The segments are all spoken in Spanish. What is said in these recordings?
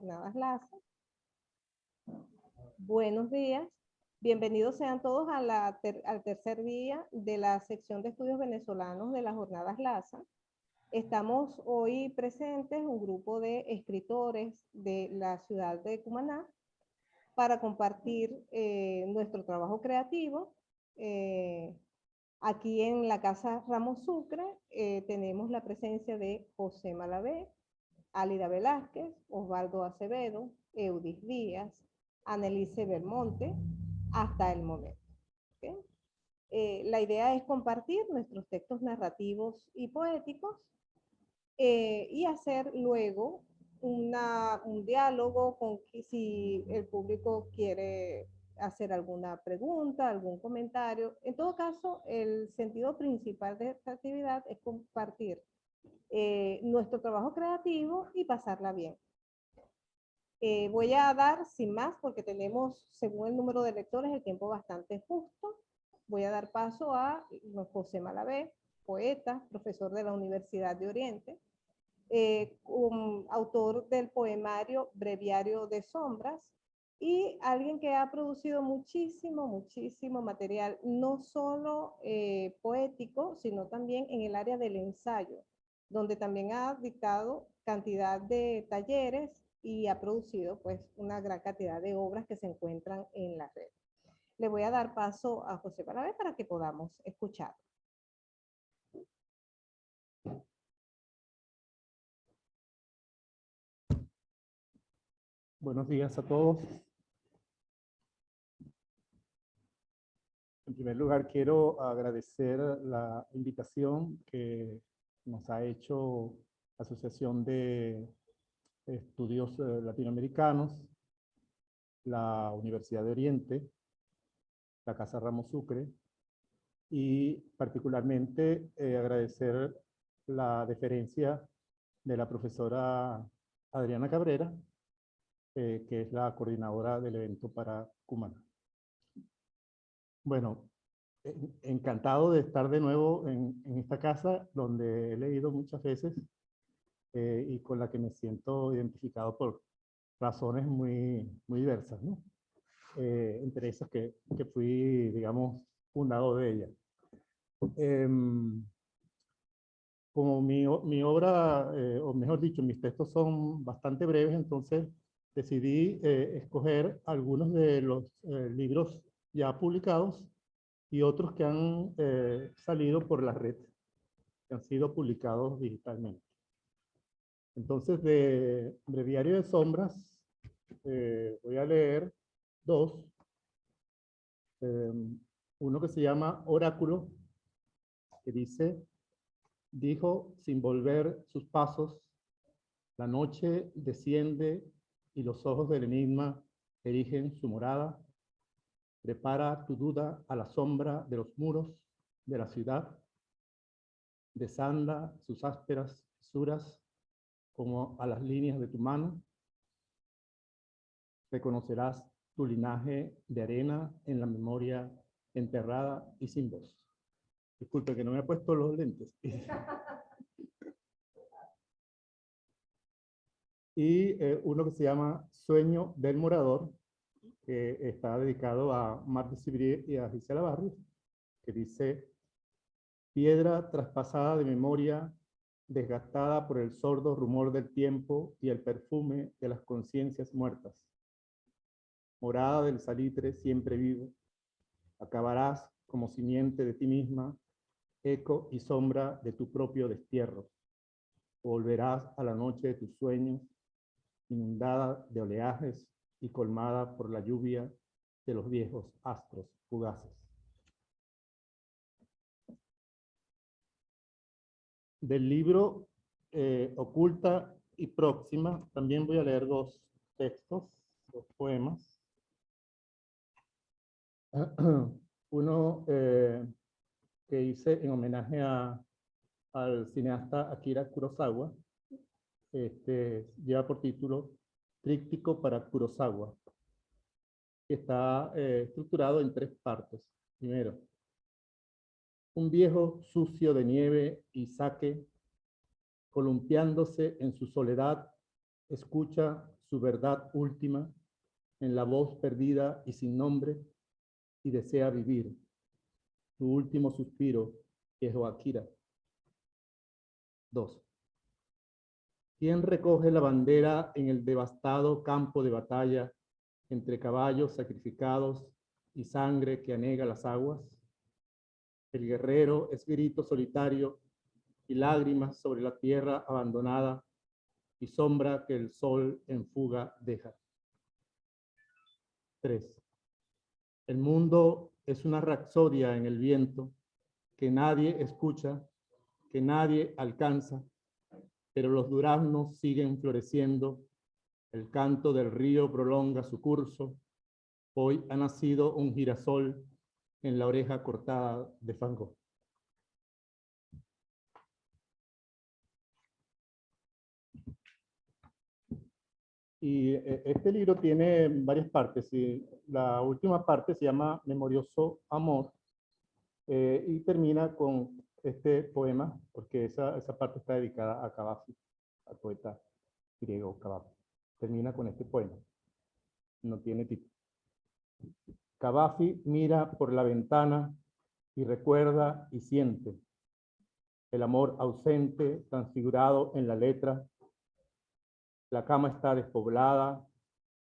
Jornadas LASA. Buenos días. Bienvenidos sean todos a al tercer día de la sección de estudios venezolanos de las Jornadas LASA. Estamos hoy presentes un grupo de escritores de la ciudad de Cumaná para compartir nuestro trabajo creativo. Aquí en la Casa Ramos Sucre tenemos la presencia de José Malavé, Álida Velázquez, Osvaldo Acevedo, Eudis Díaz, Annelice Belmonte, hasta el momento. ¿Okay? La idea es compartir nuestros textos narrativos y poéticos y hacer luego un diálogo con si el público quiere hacer alguna pregunta, algún comentario. En todo caso, el sentido principal de esta actividad es compartir nuestro trabajo creativo y pasarla bien. Voy a dar, sin más, porque tenemos, según el número de lectores, el tiempo bastante justo. Voy a dar paso a José Malavé, poeta, profesor de la Universidad de Oriente, autor del poemario Breviario de Sombras, y alguien que ha producido muchísimo material, no solo poético, sino también en el área del ensayo, donde también ha dictado cantidad de talleres y ha producido pues una gran cantidad de obras que se encuentran en la red. Le voy a dar paso a José Malavé para que podamos escuchar. Buenos días a todos. En primer lugar, quiero agradecer la invitación que nos ha hecho la Asociación de Estudios Latinoamericanos, la Universidad de Oriente, la Casa Ramos Sucre, y particularmente agradecer la deferencia de la profesora Adriana Cabrera, que es la coordinadora del evento para Cumaná. Bueno, encantado de estar de nuevo en esta casa donde he leído muchas veces y con la que me siento identificado por razones muy diversas, ¿no? Entre esas que fui, digamos, fundador de ella. Como mi obra, o mejor dicho, mis textos son bastante breves, entonces decidí escoger algunos de los libros ya publicados y otros que han salido por la red, que han sido publicados digitalmente. Entonces, de Breviario de Sombras, voy a leer dos. Uno que se llama Oráculo, que dice: dijo sin volver sus pasos, la noche desciende y los ojos del enigma erigen su morada. Prepara tu duda a la sombra de los muros de la ciudad. Desanda sus ásperas fisuras como a las líneas de tu mano. Reconocerás tu linaje de arena en la memoria enterrada y sin voz. Disculpe que no me he puesto los lentes. Y uno que se llama Sueño del Morador, que está dedicado a Marta Sibrí y a Gisela Barrios, que dice: piedra traspasada de memoria, desgastada por el sordo rumor del tiempo y el perfume de las conciencias muertas. Morada del salitre siempre vivo, acabarás como simiente de ti misma, eco y sombra de tu propio destierro. Volverás a la noche de tus sueños, inundada de oleajes y colmada por la lluvia de los viejos astros fugaces. Del libro Oculta y Próxima, también voy a leer dos textos, dos poemas. Uno que hice en homenaje al cineasta Akira Kurosawa, lleva por título Tríptico para Kurosawa, que está estructurado en tres partes. Primero, un viejo sucio de nieve y sake, columpiándose en su soledad, escucha su verdad última en la voz perdida y sin nombre y desea vivir. Su último suspiro es Akira. 2. ¿Quién recoge la bandera en el devastado campo de batalla entre caballos sacrificados y sangre que anega las aguas? El guerrero es grito solitario y lágrimas sobre la tierra abandonada y sombra que el sol en fuga deja. 3. El mundo es una rapsodia en el viento que nadie escucha, que nadie alcanza, pero los duraznos siguen floreciendo, el canto del río prolonga su curso, hoy ha nacido un girasol en la oreja cortada de Van Gogh. Y este libro tiene varias partes. Y la última parte se llama Memorioso Amor y termina con este poema, porque esa parte está dedicada a Cavafi, al poeta griego Cavafi. Termina con este poema. No tiene título. Cavafi mira por la ventana y recuerda y siente el amor ausente transfigurado en la letra. La cama está despoblada,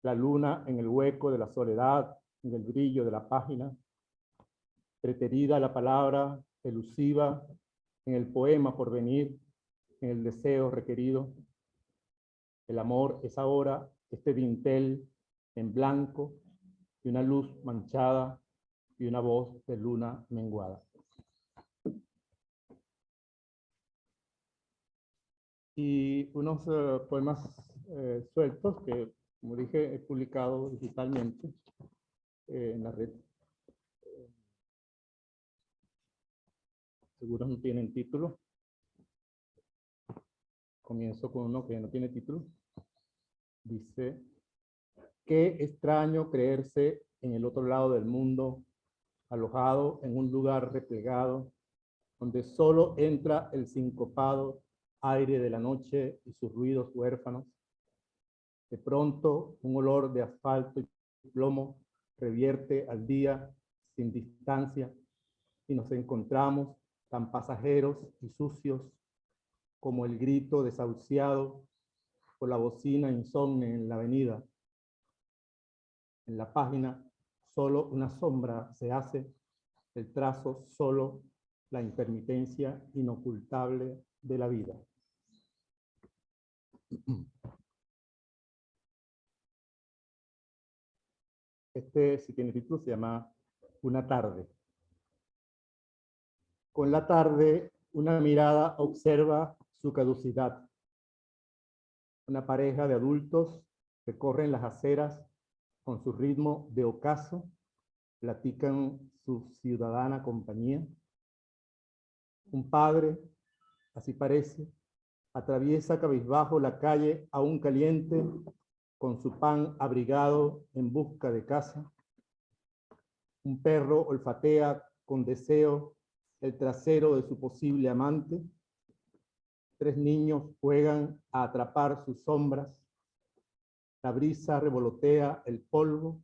la luna en el hueco de la soledad, en el brillo de la página. Preterida la palabra, elusiva, en el poema por venir, en el deseo requerido. El amor es ahora este dintel en blanco y una luz manchada y una voz de luna menguada. Y unos poemas sueltos que, como dije, he publicado digitalmente en la red. Seguro no tienen título. Comienzo con uno que no tiene título. Dice: qué extraño creerse en el otro lado del mundo, alojado en un lugar replegado, donde solo entra el sincopado aire de la noche y sus ruidos huérfanos. De pronto, un olor de asfalto y plomo revierte al día sin distancia y nos encontramos tan pasajeros y sucios como el grito desahuciado por la bocina insomne en la avenida. En la página solo una sombra se hace, el trazo solo la intermitencia inocultable de la vida. Este, si tiene título, se llama Una tarde. Con la tarde, una mirada observa su caducidad. Una pareja de adultos recorren las aceras con su ritmo de ocaso, platican su ciudadana compañía. Un padre, así parece, atraviesa cabizbajo la calle aún caliente con su pan abrigado en busca de casa. Un perro olfatea con deseo el trasero de su posible amante. 3 niños juegan a atrapar sus sombras. La brisa revolotea el polvo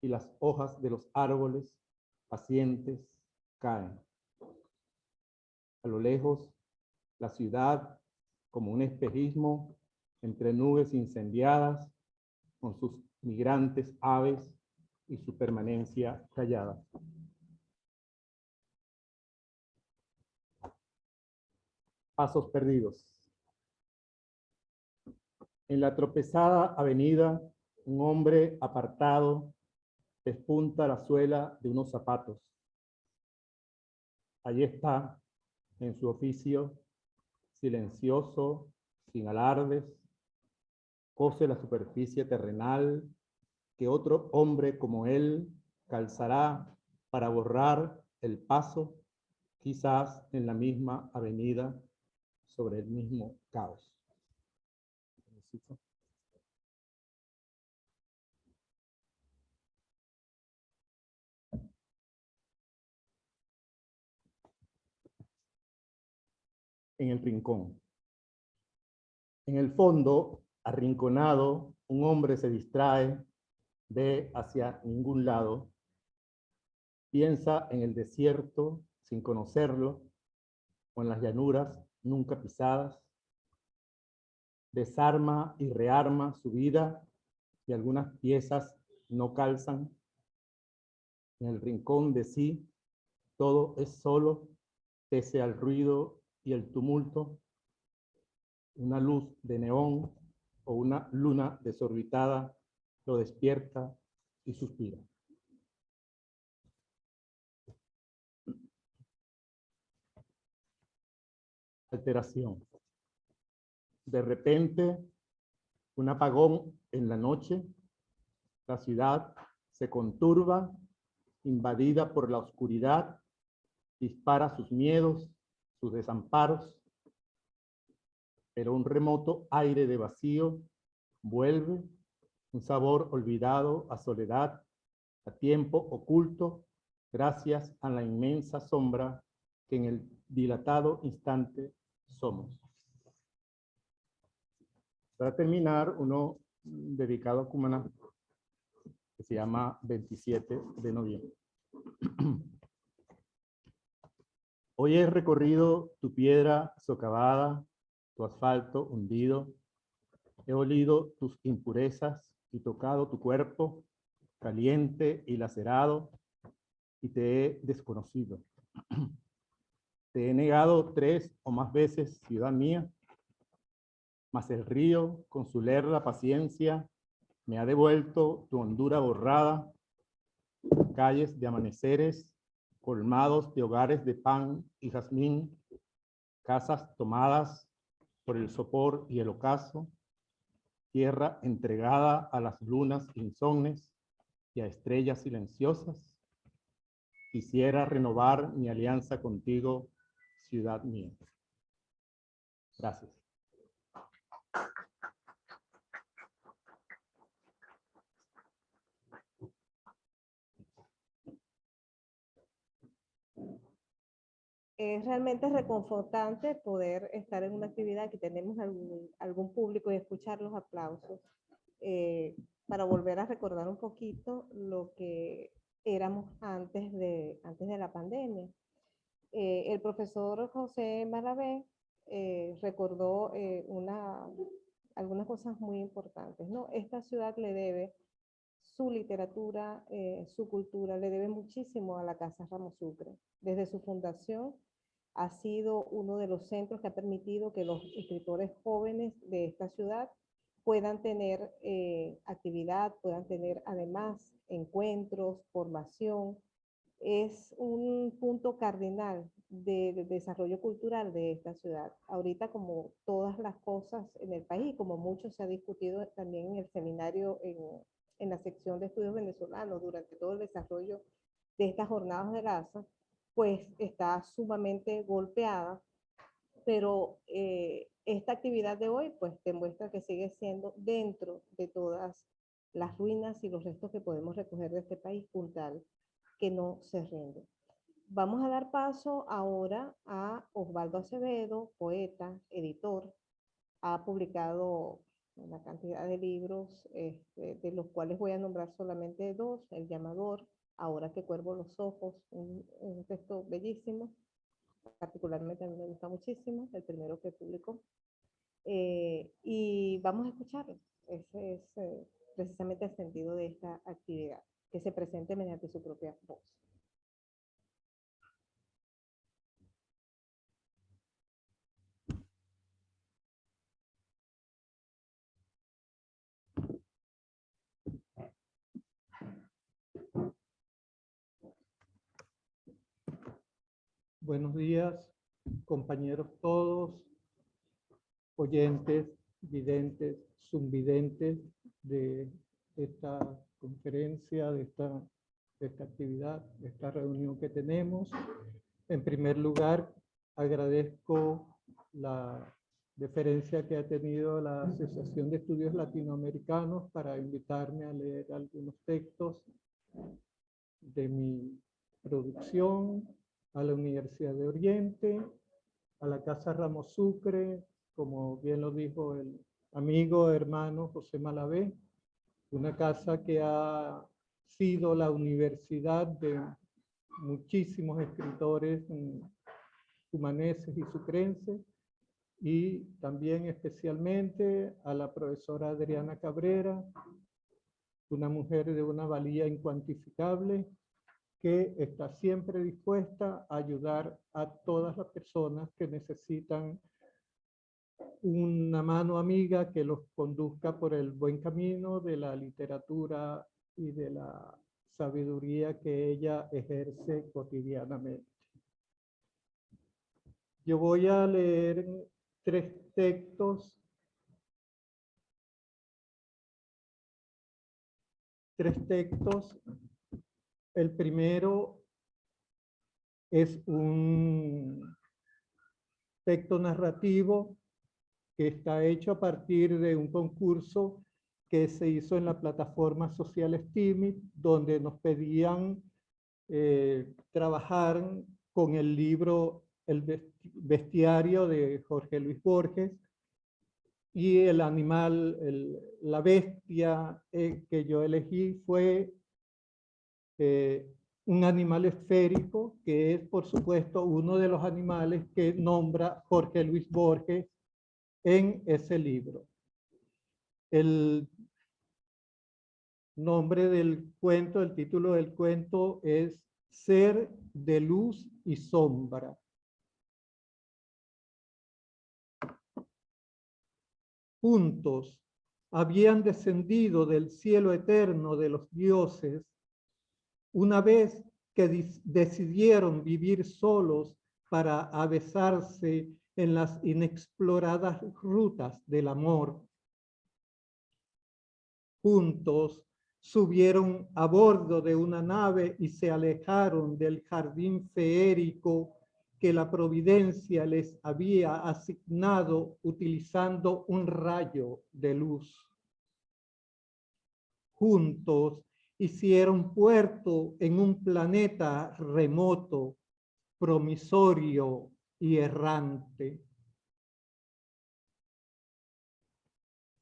y las hojas de los árboles pacientes caen. A lo lejos, la ciudad, como un espejismo entre nubes incendiadas, con sus migrantes aves y su permanencia callada. Pasos perdidos. En la tropezada avenida, un hombre apartado despunta la suela de unos zapatos. Allí está, en su oficio, silencioso, sin alardes, cose la superficie terrenal que otro hombre como él calzará para borrar el paso, quizás en la misma avenida, sobre el mismo caos. En el rincón. En el fondo, arrinconado, un hombre se distrae, ve hacia ningún lado, piensa en el desierto sin conocerlo, o en las llanuras nunca pisadas, desarma y rearma su vida y algunas piezas no calzan. En el rincón de sí, todo es solo, pese al ruido y el tumulto, una luz de neón o una luna desorbitada lo despierta y suspira. Alteración. De repente, un apagón en la noche, la ciudad se conturba, invadida por la oscuridad, dispara sus miedos, sus desamparos, pero un remoto aire de vacío vuelve, un sabor olvidado a soledad, a tiempo oculto, gracias a la inmensa sombra que en el dilatado instante somos. Para terminar, uno dedicado a Cumaná, que se llama 27 de noviembre. Hoy he recorrido tu piedra socavada, tu asfalto hundido. He olido tus impurezas y tocado tu cuerpo, caliente y lacerado, y te he desconocido. Te he negado 3 o más veces, ciudad mía, mas el río, con su lerda paciencia, me ha devuelto tu hondura borrada, calles de amaneceres, colmados de hogares de pan y jazmín, casas tomadas por el sopor y el ocaso, tierra entregada a las lunas insomnes y a estrellas silenciosas. Quisiera renovar mi alianza contigo, ciudad mía. Gracias. Es realmente reconfortante poder estar en una actividad que tenemos algún público y escuchar los aplausos, para volver a recordar un poquito lo que éramos antes de la pandemia. El profesor José Malavé recordó algunas cosas muy importantes, ¿no? Esta ciudad le debe su literatura, su cultura, le debe muchísimo a la Casa Ramos Sucre. Desde su fundación ha sido uno de los centros que ha permitido que los escritores jóvenes de esta ciudad puedan tener actividad, puedan tener además encuentros, formación. Es un punto cardinal de desarrollo cultural de esta ciudad. Ahorita, como todas las cosas en el país, como mucho se ha discutido también en el seminario, en la sección de estudios venezolanos, durante todo el desarrollo de estas jornadas de Gaza, pues está sumamente golpeada, pero esta actividad de hoy pues demuestra que sigue siendo, dentro de todas las ruinas y los restos que podemos recoger de este país, puntal, que no se rinde. Vamos a dar paso ahora a Osvaldo Acevedo, poeta, editor. Ha publicado una cantidad de libros, de los cuales voy a nombrar solamente 2, El llamador, Ahora que cuervo los ojos, un texto bellísimo, particularmente a mí me gusta muchísimo, el primero que publicó. Y vamos a escucharlo. Ese es precisamente el sentido de esta actividad, que se presente mediante su propia voz. Buenos días, compañeros todos, oyentes, videntes, zumvidentes de esta conferencia, de esta actividad, de esta reunión que tenemos. En primer lugar, agradezco la deferencia que ha tenido la Asociación de Estudios Latinoamericanos para invitarme a leer algunos textos de mi producción, a la Universidad de Oriente, a la Casa Ramos Sucre, como bien lo dijo el amigo, hermano José Malavé, una casa que ha sido la universidad de muchísimos escritores cumaneses y sucrenses, y también especialmente a la profesora Adriana Cabrera, una mujer de una valía incuantificable que está siempre dispuesta a ayudar a todas las personas que necesitan una mano amiga que los conduzca por el buen camino de la literatura y de la sabiduría que ella ejerce cotidianamente. Yo voy a leer tres textos. El primero es un texto narrativo que está hecho a partir de un concurso que se hizo en la plataforma social Steamit, donde nos pedían trabajar con el libro El bestiario de Jorge Luis Borges, y el animal, la bestia que yo elegí fue un animal esférico, que es por supuesto uno de los animales que nombra Jorge Luis Borges en ese libro. El nombre del cuento, el título del cuento es Ser de luz y sombra. Juntos habían descendido del cielo eterno de los dioses, una vez que decidieron vivir solos para avesarse en las inexploradas rutas del amor. Juntos subieron a bordo de una nave y se alejaron del jardín feérico que la providencia les había asignado utilizando un rayo de luz. Juntos hicieron puerto en un planeta remoto, promisorio y errante.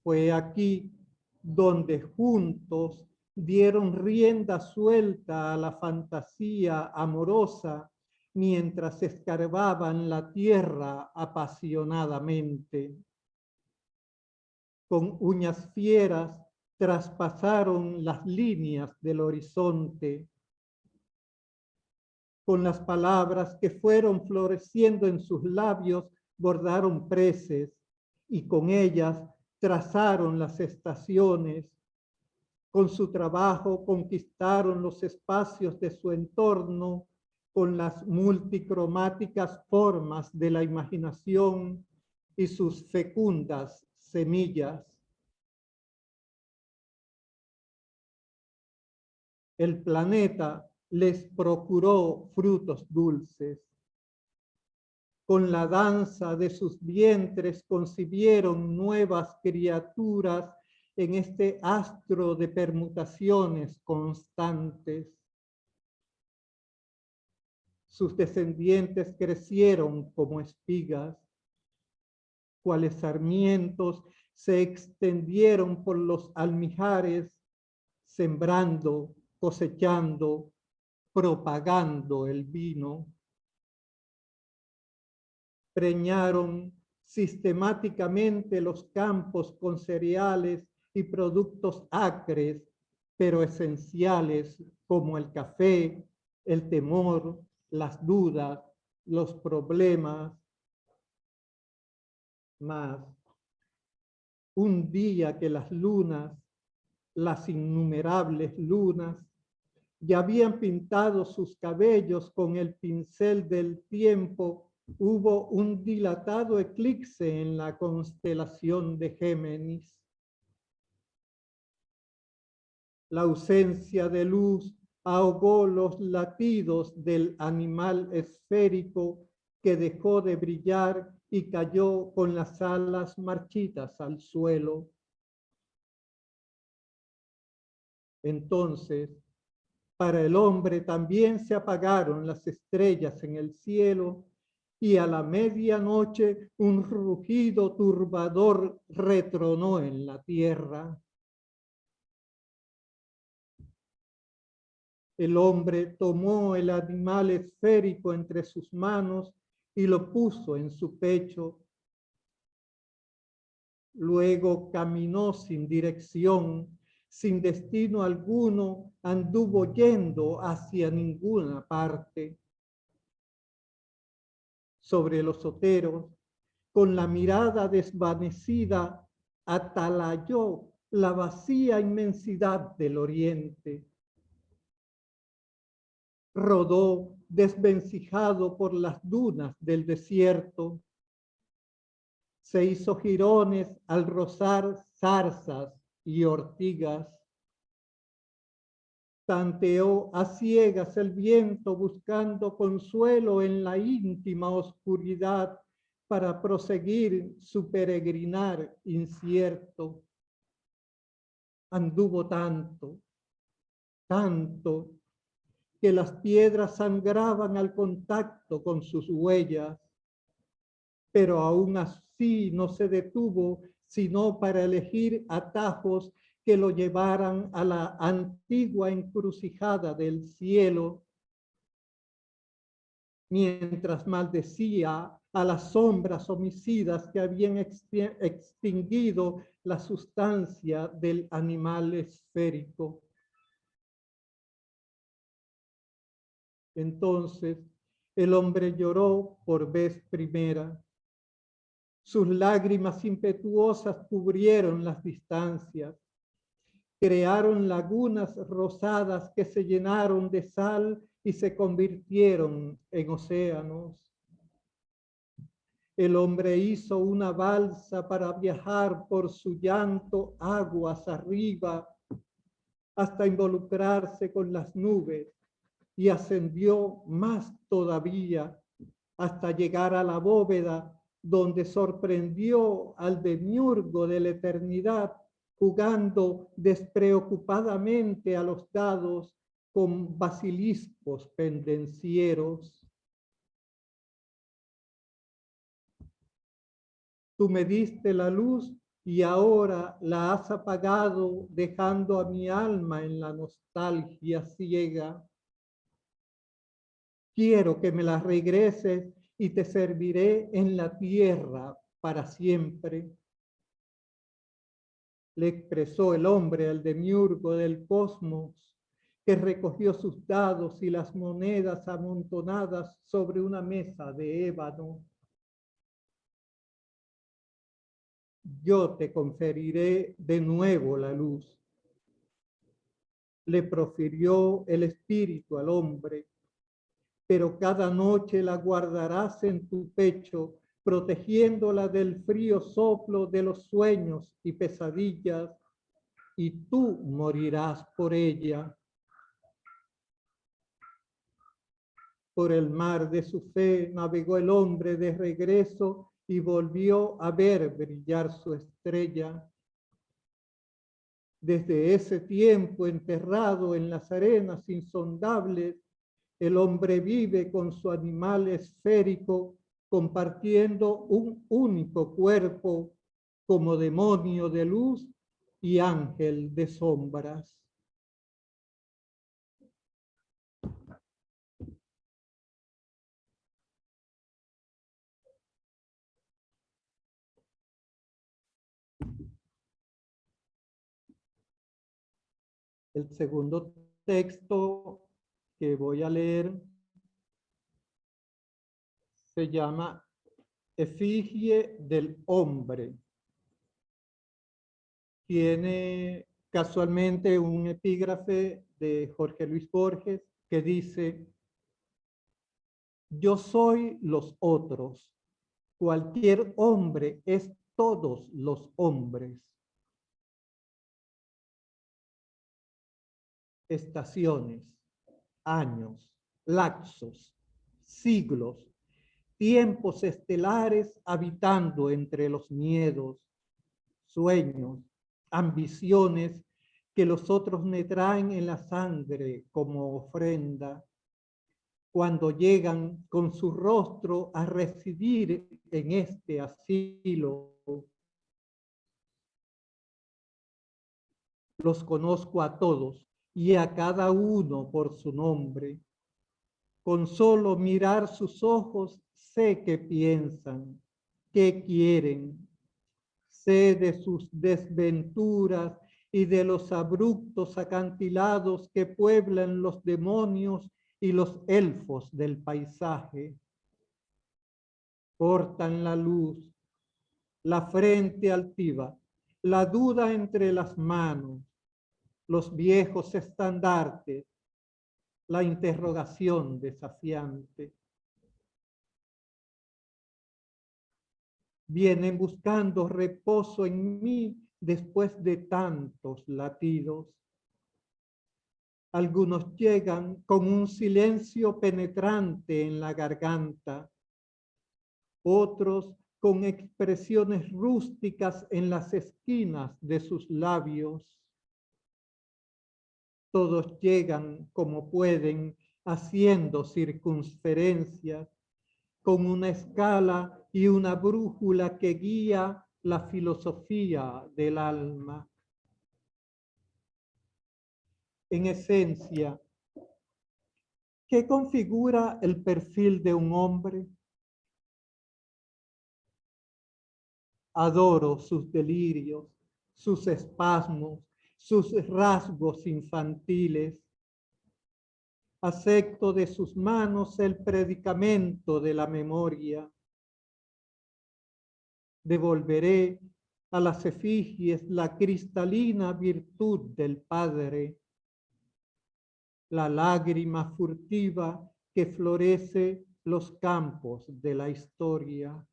Fue aquí donde juntos dieron rienda suelta a la fantasía amorosa mientras escarbaban la tierra apasionadamente. Con uñas fieras traspasaron las líneas del horizonte. Con las palabras que fueron floreciendo en sus labios bordaron preces, y con ellas trazaron las estaciones. Con su trabajo conquistaron los espacios de su entorno con las multicromáticas formas de la imaginación y sus fecundas semillas. El planeta les procuró frutos dulces. Con la danza de sus vientres concibieron nuevas criaturas en este astro de permutaciones constantes. Sus descendientes crecieron como espigas, cuales sarmientos se extendieron por los almijares, sembrando, cosechando, propagando el vino. Preñaron sistemáticamente los campos con cereales y productos acres, pero esenciales, como el café, el temor, las dudas, los problemas. Mas un día que las lunas, las innumerables lunas, ya habían pintado sus cabellos con el pincel del tiempo, hubo un dilatado eclipse en la constelación de Géminis. La ausencia de luz ahogó los latidos del animal esférico que dejó de brillar y cayó con las alas marchitas al suelo. Entonces, para el hombre también se apagaron las estrellas en el cielo y a la medianoche un rugido turbador retronó en la tierra. El hombre tomó el animal esférico entre sus manos y lo puso en su pecho. Luego caminó sin dirección, sin destino alguno, anduvo yendo hacia ninguna parte. Sobre los oteros, con la mirada desvanecida, atalayó la vacía inmensidad del oriente. Rodó desvencijado por las dunas del desierto. Se hizo jirones al rozar zarzas y ortigas. Tanteó a ciegas el viento buscando consuelo en la íntima oscuridad para proseguir su peregrinar incierto. Anduvo tanto, tanto, que las piedras sangraban al contacto con sus huellas, pero aún así no se detuvo sino para elegir atajos que lo llevaran a la antigua encrucijada del cielo, mientras maldecía a las sombras homicidas que habían extinguido la sustancia del animal esférico. Entonces el hombre lloró por vez primera. Sus lágrimas impetuosas cubrieron las distancias. Crearon lagunas rosadas que se llenaron de sal y se convirtieron en océanos. El hombre hizo una balsa para viajar por su llanto aguas arriba hasta involucrarse con las nubes y ascendió más todavía hasta llegar a la bóveda donde sorprendió al demiurgo de la eternidad jugando despreocupadamente a los dados con basiliscos pendencieros. Tú me diste la luz y ahora la has apagado, dejando a mi alma en la nostalgia ciega. Quiero que me la regreses y te serviré en la tierra para siempre. Le expresó el hombre al demiurgo del cosmos, que recogió sus dados y las monedas amontonadas sobre una mesa de ébano. Yo te conferiré de nuevo la luz. Le profirió el espíritu al hombre, pero cada noche la guardarás en tu pecho, protegiéndola del frío soplo de los sueños y pesadillas, y tú morirás por ella. Por el mar de su fe navegó el hombre de regreso y volvió a ver brillar su estrella. Desde ese tiempo, enterrado en las arenas insondables, el hombre vive con su animal esférico, compartiendo un único cuerpo como demonio de luz y ángel de sombras. El segundo texto que voy a leer se llama Efigie del hombre. Tiene casualmente un epígrafe de Jorge Luis Borges que dice: yo soy los otros, cualquier hombre es todos los hombres. Estaciones, años, lapsos, siglos, tiempos estelares habitando entre los miedos, sueños, ambiciones que los otros me traen en la sangre como ofrenda. cuando llegan con su rostro a residir en este asilo. Los conozco a todos y a cada uno por su nombre. Con solo mirar sus ojos sé qué piensan, qué quieren. Sé de sus desventuras y de los abruptos acantilados que pueblan los demonios y los elfos del paisaje. Portan la luz, la frente altiva, la duda entre las manos, los viejos estandartes, la interrogación desafiante. Vienen buscando reposo en mí después de tantos latidos. Algunos llegan con un silencio penetrante en la garganta, otros con expresiones rústicas en las esquinas de sus labios. Todos llegan como pueden, haciendo circunferencias, con una escala y una brújula que guía la filosofía del alma. En esencia, ¿qué configura el perfil de un hombre? Adoro sus delirios, sus espasmos, sus rasgos infantiles. Acepto de sus manos el predicamento de la memoria. Devolveré a las efigies la cristalina virtud del Padre, la lágrima furtiva que florece los campos de la historia.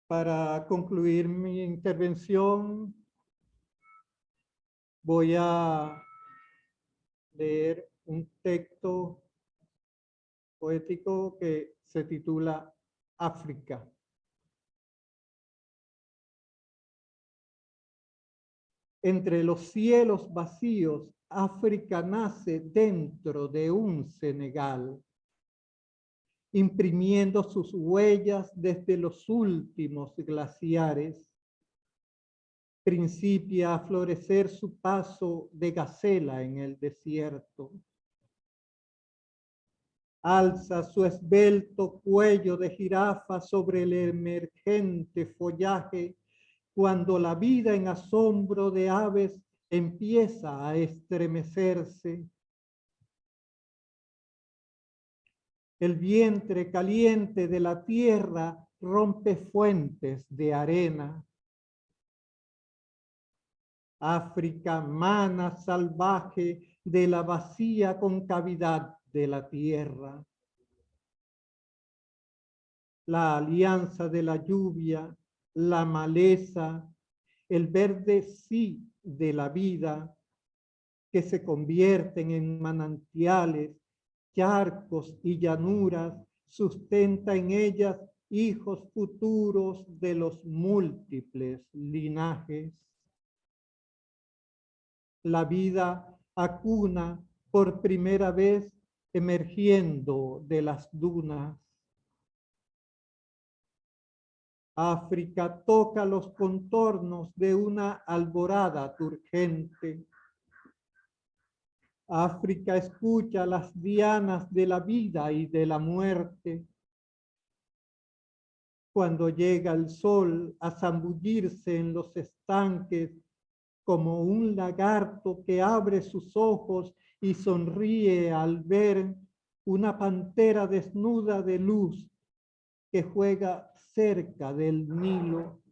Para concluir mi intervención, voy a leer un texto poético que se titula África. Entre los cielos vacíos, África nace dentro de un Senegal, imprimiendo sus huellas desde los últimos glaciares. Principia a florecer su paso de gacela en el desierto. Alza su esbelto cuello de jirafa sobre el emergente follaje cuando la vida en asombro de aves empieza a estremecerse. El vientre caliente de la tierra rompe fuentes de arena. África, mana salvaje de la vacía concavidad de la tierra. La alianza de la lluvia, la maleza, el verde sí de la vida, que se convierten en manantiales, charcos y llanuras, sustenta en ellas hijos futuros de los múltiples linajes. La vida acuna por primera vez emergiendo de las dunas. África toca los contornos de una alborada turgente. África escucha las dianas de la vida y de la muerte. Cuando llega el sol a zambullirse en los estanques como un lagarto que abre sus ojos y sonríe al ver una pantera desnuda de luz que juega cerca del Nilo.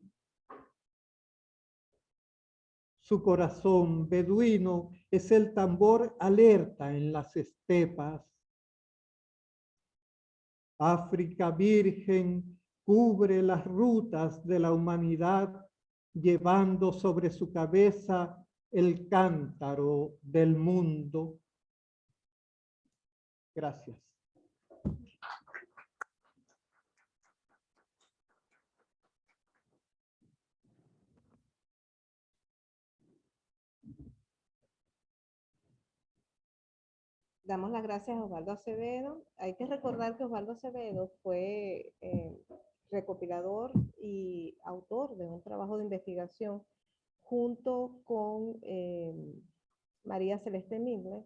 Su corazón beduino es el tambor alerta en las estepas. África virgen cubre las rutas de la humanidad, llevando sobre su cabeza el cántaro del mundo. Gracias. Damos las gracias a Osvaldo Acevedo. Hay que recordar que Osvaldo Acevedo fue recopilador y autor de un trabajo de investigación junto con María Celeste Midler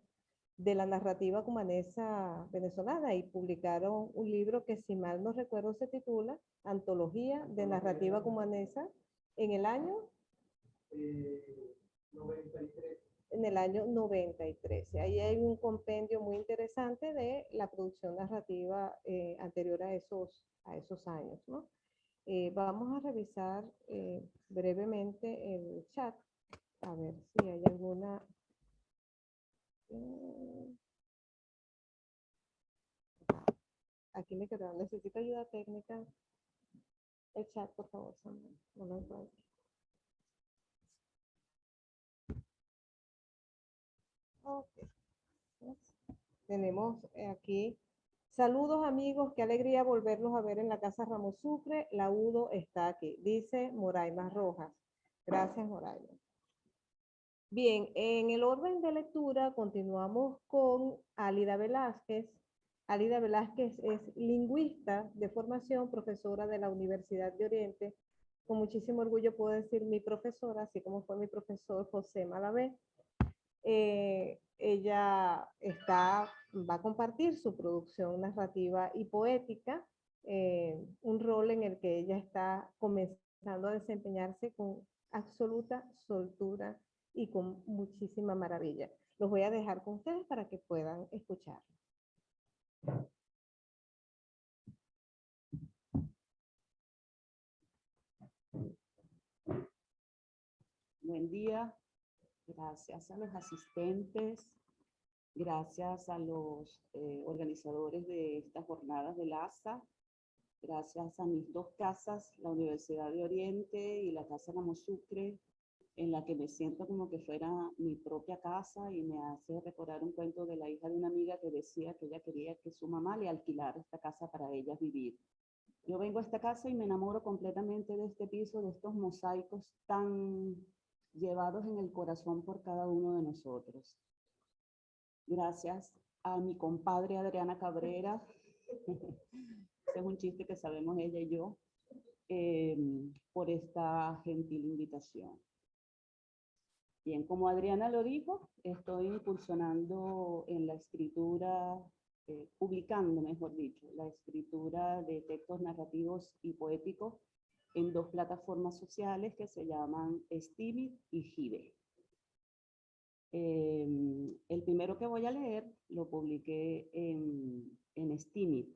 de la narrativa cumanesa venezolana, y publicaron un libro que, si mal no recuerdo, se titula Antología de Narrativa Cumanesa en el año 93. en el año 93. Ahí hay un compendio muy interesante de la producción narrativa anterior a esos años, ¿no? Vamos a revisar brevemente el chat, a ver si hay alguna... aquí me quedaron, necesito ayuda técnica. El chat, por favor, Samuel, no lo encuentro. Okay. Tenemos aquí, saludos amigos, qué alegría volverlos a ver en la Casa Ramos Sucre, la UDO está aquí, dice Moraima Rojas. Gracias, Moraima. Bien, en el orden de lectura continuamos con Álida Velázquez. Álida Velázquez es lingüista de formación, profesora de la Universidad de Oriente. Con muchísimo orgullo puedo decir mi profesora, así como fue mi profesor José Malavé. Ella va a compartir su producción narrativa y poética, un rol en el que ella está comenzando a desempeñarse con absoluta soltura y con muchísima maravilla. Los voy a dejar con ustedes para que puedan escuchar. Buen día. Gracias a los asistentes, gracias a los organizadores de estas jornadas del ASA, gracias a mis dos casas, la Universidad de Oriente y la Casa Ramos Sucre, en la que me siento como que fuera mi propia casa, y me hace recordar un cuento de la hija de una amiga que decía que ella quería que su mamá le alquilara esta casa para ellas vivir. Yo vengo a esta casa y me enamoro completamente de este piso, de estos mosaicos tan llevados en el corazón por cada uno de nosotros. Gracias a mi compadre Adriana Cabrera, ese es un chiste que sabemos ella y yo, por esta gentil invitación. Bien, como Adriana lo dijo, estoy incursionando en la escritura, publicando, mejor dicho, la escritura de textos narrativos y poéticos en dos plataformas sociales que se llaman Steemit y Jive. El primero que voy a leer lo publiqué en Steemit.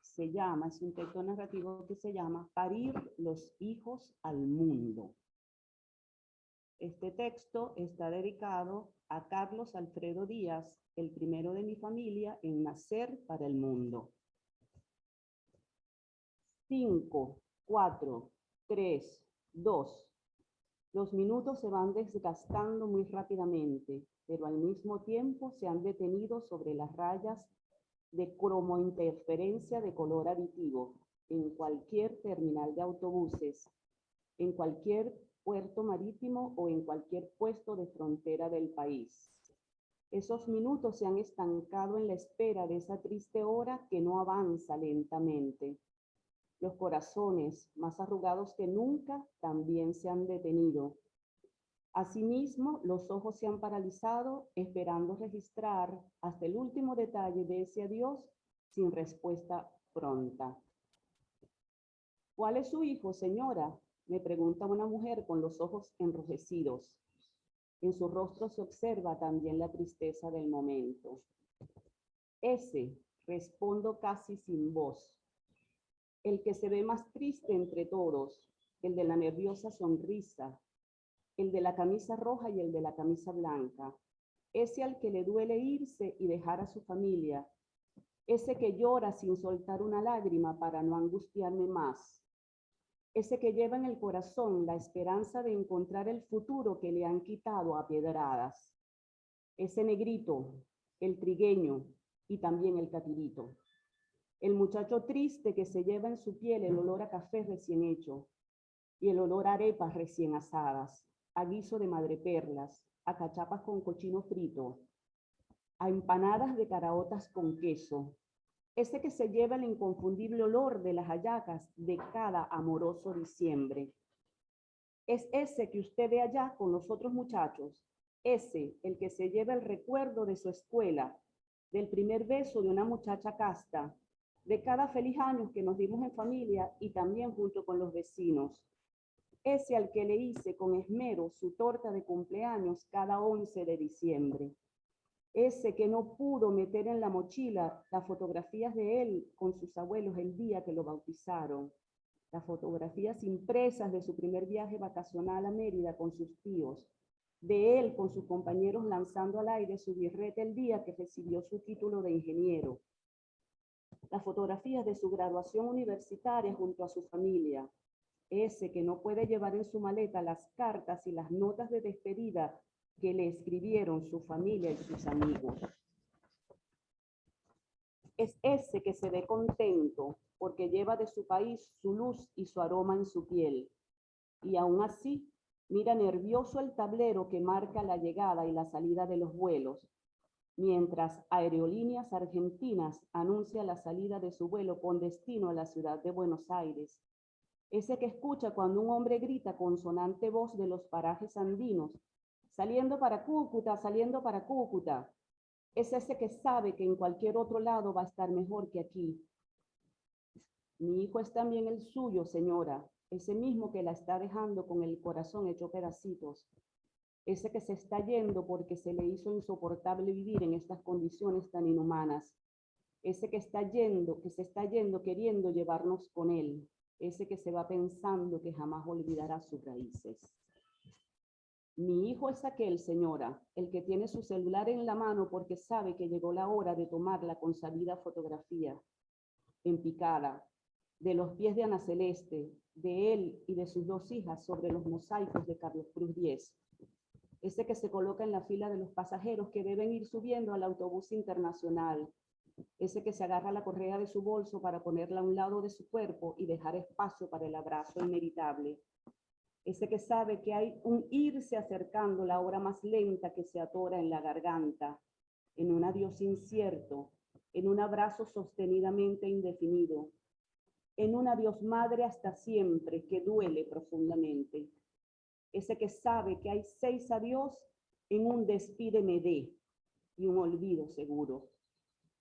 Es un texto narrativo que se llama Parir los hijos al mundo. Este texto está dedicado a Carlos Alfredo Díaz, el primero de mi familia en nacer para el mundo. 5, 4, 3, 2. Los minutos se van desgastando muy rápidamente, pero al mismo tiempo se han detenido sobre las rayas de cromointerferencia de color aditivo en cualquier terminal de autobuses, en cualquier puerto marítimo o en cualquier puesto de frontera del país. Esos minutos se han estancado en la espera de esa triste hora que no avanza lentamente. Los corazones, más arrugados que nunca, también se han detenido. Asimismo, los ojos se han paralizado, esperando registrar hasta el último detalle de ese adiós sin respuesta pronta. ¿Cuál es su hijo, señora?, me pregunta una mujer con los ojos enrojecidos. En su rostro se observa también la tristeza del momento. Ese, respondo casi sin voz. El que se ve más triste entre todos, el de la nerviosa sonrisa, el de la camisa roja y el de la camisa blanca, ese al que le duele irse y dejar a su familia, ese que llora sin soltar una lágrima para no angustiarme más, ese que lleva en el corazón la esperanza de encontrar el futuro que le han quitado a pedradas, ese negrito, el trigueño y también el catirito. El muchacho triste que se lleva en su piel el olor a café recién hecho y el olor a arepas recién asadas, a guiso de madreperlas, a cachapas con cochino frito. a empanadas de caraotas con queso, ese que se lleva el inconfundible olor de las hallacas de cada amoroso diciembre. Es ese que usted ve allá con los otros muchachos, ese el que se lleva el recuerdo de su escuela, del primer beso de una muchacha casta, de cada feliz año que nos dimos en familia y también junto con los vecinos. Ese al que le hice con esmero su torta de cumpleaños cada 11 de diciembre. Ese que no pudo meter en la mochila las fotografías de él con sus abuelos el día que lo bautizaron. Las fotografías impresas de su primer viaje vacacional a Mérida con sus tíos. De él con sus compañeros lanzando al aire su birrete el día que recibió su título de ingeniero. Las fotografías de su graduación universitaria junto a su familia. Ese que no puede llevar en su maleta las cartas y las notas de despedida que le escribieron su familia y sus amigos. Es ese que se ve contento porque lleva de su país su luz y su aroma en su piel. Y aún así, mira nervioso el tablero que marca la llegada y la salida de los vuelos, mientras Aerolíneas Argentinas anuncia la salida de su vuelo con destino a la ciudad de Buenos Aires. Ese que escucha cuando un hombre grita con sonante voz de los parajes andinos, saliendo para Cúcuta, saliendo para Cúcuta. Es ese que sabe que en cualquier otro lado va a estar mejor que aquí. Mi hijo es también el suyo, señora, ese mismo que la está dejando con el corazón hecho pedacitos. Ese que se está yendo porque se le hizo insoportable vivir en estas condiciones tan inhumanas. Ese que se está yendo queriendo llevarnos con él. Ese que se va pensando que jamás olvidará sus raíces. Mi hijo es aquel, señora, el que tiene su celular en la mano porque sabe que llegó la hora de tomar la consabida fotografía en picada de los pies de Ana Celeste, de él y de sus 2 hijas sobre los mosaicos de Carlos Cruz X. Ese que se coloca en la fila de los pasajeros que deben ir subiendo al autobús internacional. Ese que se agarra la correa de su bolso para ponerla a un lado de su cuerpo y dejar espacio para el abrazo inevitable. Ese que sabe que hay un irse acercando la hora más lenta que se atora en la garganta, en un adiós incierto, en un abrazo sostenidamente indefinido, en un adiós madre hasta siempre que duele profundamente. Ese que sabe que hay 6 adiós en un despídeme de y un olvido seguro.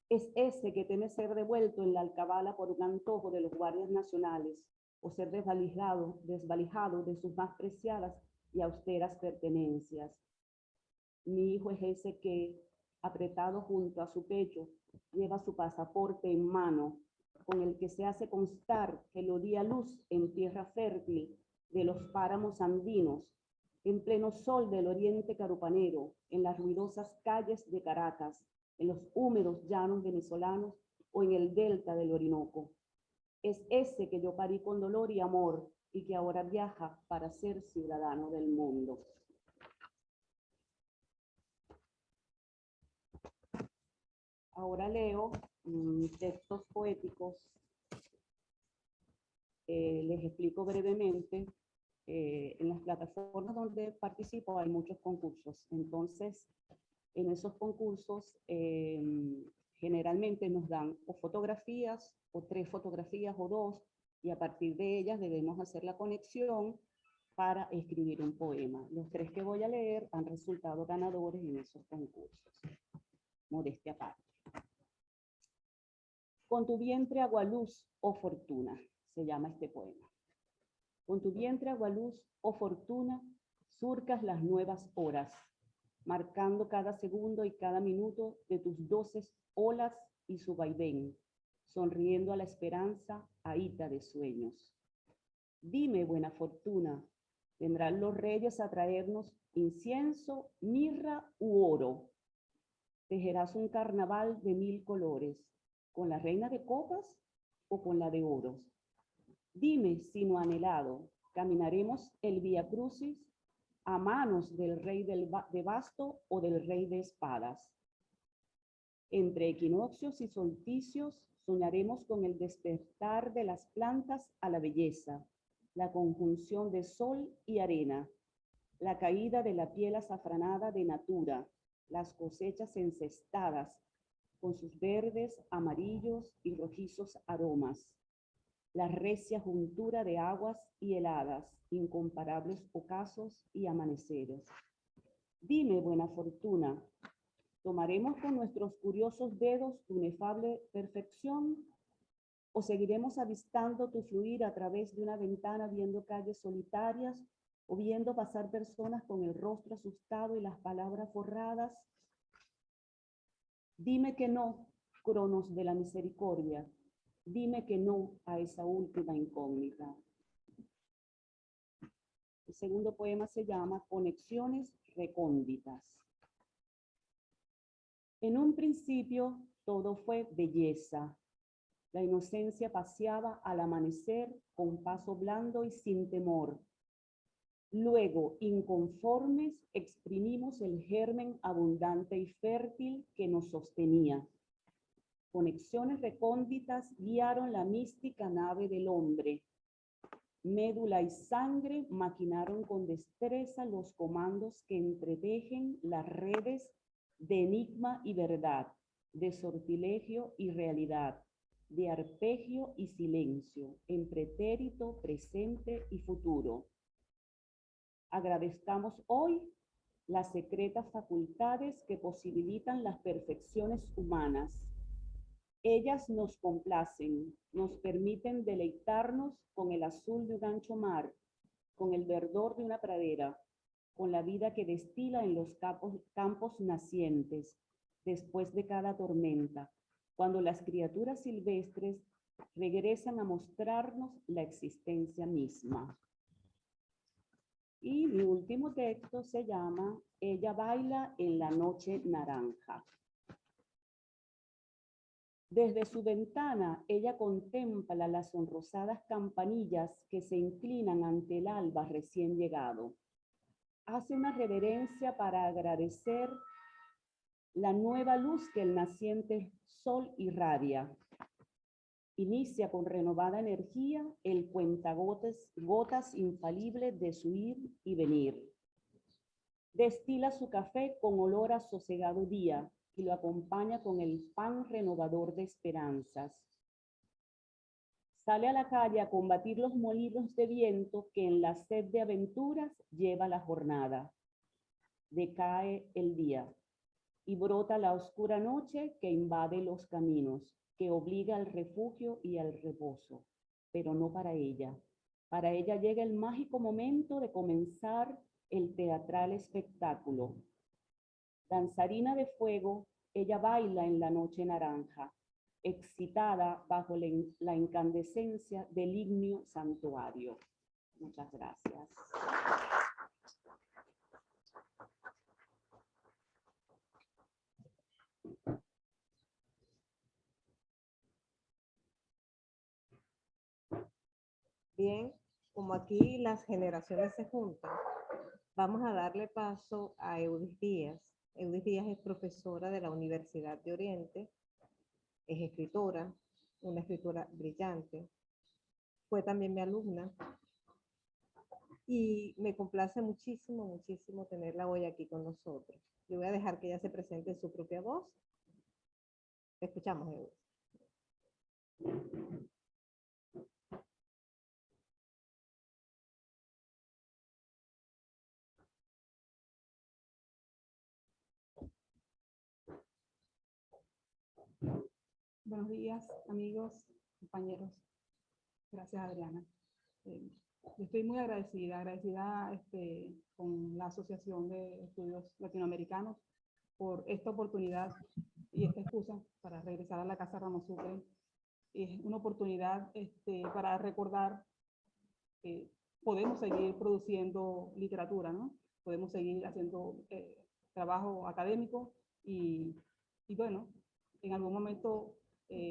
Es ese que teme ser devuelto en la alcabala por un antojo de los guardias nacionales o ser desvalijado de sus más preciadas y austeras pertenencias. Mi hijo es ese que, apretado junto a su pecho, lleva su pasaporte en mano, con el que se hace constar que lo di a luz en tierra fértil de los páramos andinos, en pleno sol del oriente carupanero, en las ruidosas calles de Caracas, en los húmedos llanos venezolanos o en el delta del Orinoco. Es ese que yo parí con dolor y amor y que ahora viaja para ser ciudadano del mundo. Ahora leo textos poéticos. Les explico brevemente. En las plataformas donde participo hay muchos concursos. Entonces, en esos concursos generalmente nos dan o fotografías, o 3 fotografías o 2, y a partir de ellas debemos hacer la conexión para escribir un poema. Los 3 que voy a leer han resultado ganadores en esos concursos. Modestia aparte. Con tu vientre agualuz, oh fortuna, se llama este poema. Con tu vientre agualuz, oh fortuna, surcas las nuevas horas, marcando cada segundo y cada minuto de tus 12 olas y su vaivén, sonriendo a la esperanza, ahita de sueños. Dime, buena fortuna, ¿vendrán los reyes a traernos incienso, mirra u oro? ¿Tejerás un carnaval de 1000 colores, con la reina de copas o con la de oros? Dime, sino anhelado, ¿caminaremos el Vía Crucis a manos del rey de basto o del rey de espadas? Entre equinoccios y solsticios soñaremos con el despertar de las plantas a la belleza, la conjunción de sol y arena, la caída de la piel azafranada de natura, las cosechas encestadas, con sus verdes, amarillos y rojizos aromas, la recia juntura de aguas y heladas, incomparables ocasos y amaneceres. Dime, buena fortuna, ¿tomaremos con nuestros curiosos dedos tu inefable perfección? ¿O seguiremos avistando tu fluir a través de una ventana, viendo calles solitarias o viendo pasar personas con el rostro asustado y las palabras borradas? Dime que no, Cronos de la misericordia. Dime que no a esa última incógnita. El segundo poema se llama Conexiones recónditas. En un principio todo fue belleza. La inocencia paseaba al amanecer con paso blando y sin temor. Luego, inconformes, exprimimos el germen abundante y fértil que nos sostenía. Conexiones recónditas guiaron la mística nave del hombre. Médula y sangre maquinaron con destreza los comandos que entretejen las redes de enigma y verdad, de sortilegio y realidad, de arpegio y silencio, en pretérito, presente y futuro. Agradezcamos hoy las secretas facultades que posibilitan las perfecciones humanas. Ellas nos complacen, nos permiten deleitarnos con el azul de un ancho mar, con el verdor de una pradera, con la vida que destila en los campos nacientes, después de cada tormenta, cuando las criaturas silvestres regresan a mostrarnos la existencia misma. Y mi último texto se llama Ella baila en la noche naranja. Desde su ventana, ella contempla las sonrosadas campanillas que se inclinan ante el alba recién llegado. Hace una reverencia para agradecer la nueva luz que el naciente sol irradia. Inicia con renovada energía el cuentagotas infalible de su ir y venir. Destila su café con olor a sosegado día y lo acompaña con el pan renovador de esperanzas. Sale a la calle a combatir los molinos de viento que en la sed de aventuras lleva la jornada. Decae el día y brota la oscura noche que invade los caminos, que obliga al refugio y al reposo, pero no para ella. Para ella llega el mágico momento de comenzar el teatral espectáculo. Danzarina de fuego, ella baila en la noche naranja, excitada bajo la incandescencia del ignio santuario. Muchas gracias. Bien, como aquí las generaciones se juntan, vamos a darle paso a Eudis Díaz. Eudis Díaz es profesora de la Universidad de Oriente, es escritora, una escritora brillante. Fue también mi alumna y me complace muchísimo, muchísimo tenerla hoy aquí con nosotros. Yo voy a dejar que ella se presente en su propia voz. Te escuchamos, Eudis. Buenos días, amigos, compañeros. Gracias, Adriana. Yo estoy muy agradecida con la Asociación de Estudios Latinoamericanos por esta oportunidad y esta excusa para regresar a la Casa Ramos Sucre. Es una oportunidad para recordar que podemos seguir produciendo literatura, ¿no? Podemos seguir haciendo trabajo académico y bueno, en algún momento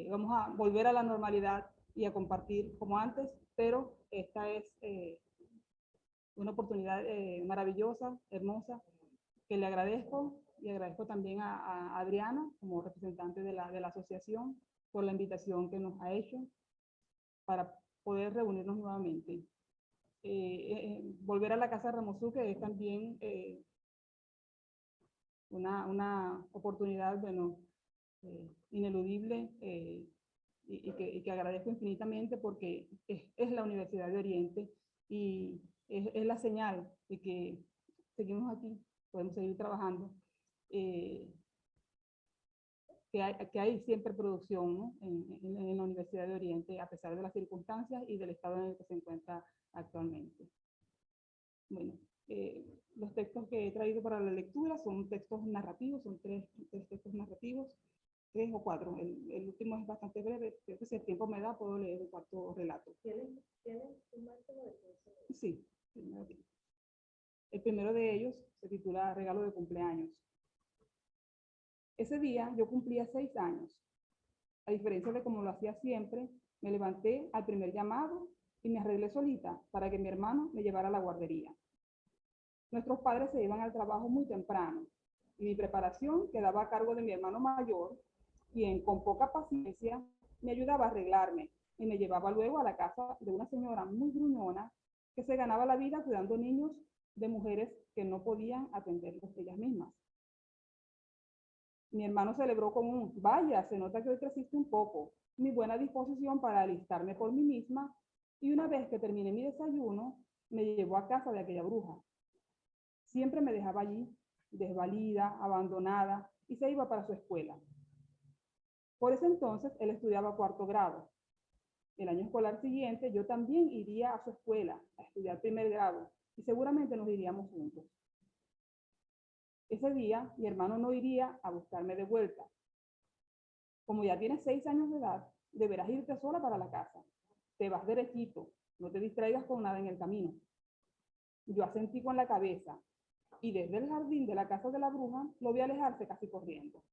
vamos a volver a la normalidad y a compartir como antes, pero esta es una oportunidad maravillosa, hermosa, que le agradezco y agradezco también a Adriana como representante de la asociación por la invitación que nos ha hecho para poder reunirnos nuevamente. Volver a la Casa Ramos Sucre es también una oportunidad, bueno, ineludible y que agradezco infinitamente porque es la Universidad de Oriente y es la señal de que seguimos aquí, podemos seguir trabajando, que hay siempre producción, ¿no? en la Universidad de Oriente, a pesar de las circunstancias y del estado en el que se encuentra actualmente. Bueno, los textos que he traído para la lectura son textos narrativos, son tres textos narrativos, 3 o 4. El último es bastante breve, creo que si el tiempo me da puedo leer el cuarto relato. ¿Tienes un máximo de 15? Sí, el primero de ellos se titula Regalo de cumpleaños. Ese día yo cumplía 6 años. A diferencia de como lo hacía siempre, me levanté al primer llamado y me arreglé solita para que mi hermano me llevara a la guardería. Nuestros padres se iban al trabajo muy temprano y mi preparación quedaba a cargo de mi hermano mayor, quien con poca paciencia me ayudaba a arreglarme y me llevaba luego a la casa de una señora muy gruñona que se ganaba la vida cuidando niños de mujeres que no podían atenderlos ellas mismas. Mi hermano celebró con un, vaya, se nota que hoy creciste un poco, mi buena disposición para alistarme por mí misma, y una vez que terminé mi desayuno, me llevó a casa de aquella bruja. Siempre me dejaba allí, desvalida, abandonada, y se iba para su escuela. Por ese entonces, él estudiaba 4º grado. El año escolar siguiente, yo también iría a su escuela a estudiar 1er grado, y seguramente nos iríamos juntos. Ese día, mi hermano no iría a buscarme de vuelta. Como ya tienes 6 años de edad, deberás irte sola para la casa. Te vas derechito, no te distraigas con nada en el camino. Yo asentí con la cabeza, y desde el jardín de la casa de la bruja lo vi alejarse casi corriendo.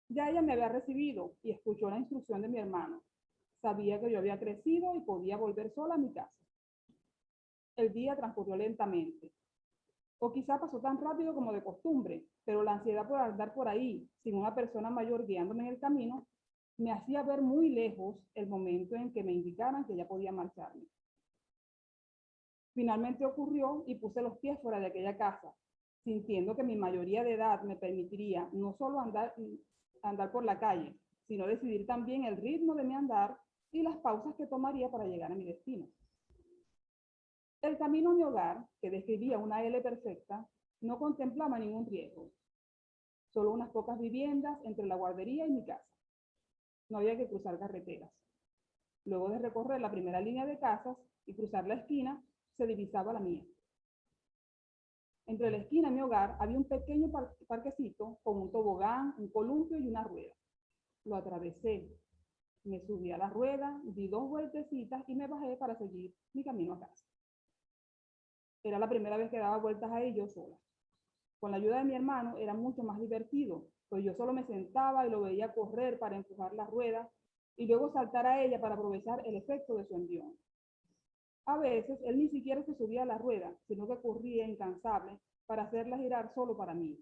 Ya ella me había recibido y escuchó la instrucción de mi hermano. Sabía que yo había crecido y podía volver sola a mi casa. El día transcurrió lentamente. O quizá pasó tan rápido como de costumbre, pero la ansiedad por andar por ahí, sin una persona mayor guiándome en el camino, me hacía ver muy lejos el momento en que me indicaran que ya podía marcharme. Finalmente ocurrió y puse los pies fuera de aquella casa, sintiendo que mi mayoría de edad me permitiría no solo andar por la calle, sino decidir también el ritmo de mi andar y las pausas que tomaría para llegar a mi destino. El camino a mi hogar, que describía una L perfecta, no contemplaba ningún riesgo. Solo unas pocas viviendas entre la guardería y mi casa. No había que cruzar carreteras. Luego de recorrer la primera línea de casas y cruzar la esquina, se divisaba la mía. Entre la esquina y mi hogar había un pequeño parquecito con un tobogán, un columpio y una rueda. Lo atravesé. Me subí a la rueda, di 2 vueltecitas y me bajé para seguir mi camino a casa. Era la primera vez que daba vueltas ahí yo sola. Con la ayuda de mi hermano era mucho más divertido, pues yo solo me sentaba y lo veía correr para empujar la rueda y luego saltar a ella para aprovechar el efecto de su envión. A veces él ni siquiera se subía a la rueda, sino que corría incansable para hacerla girar solo para mí.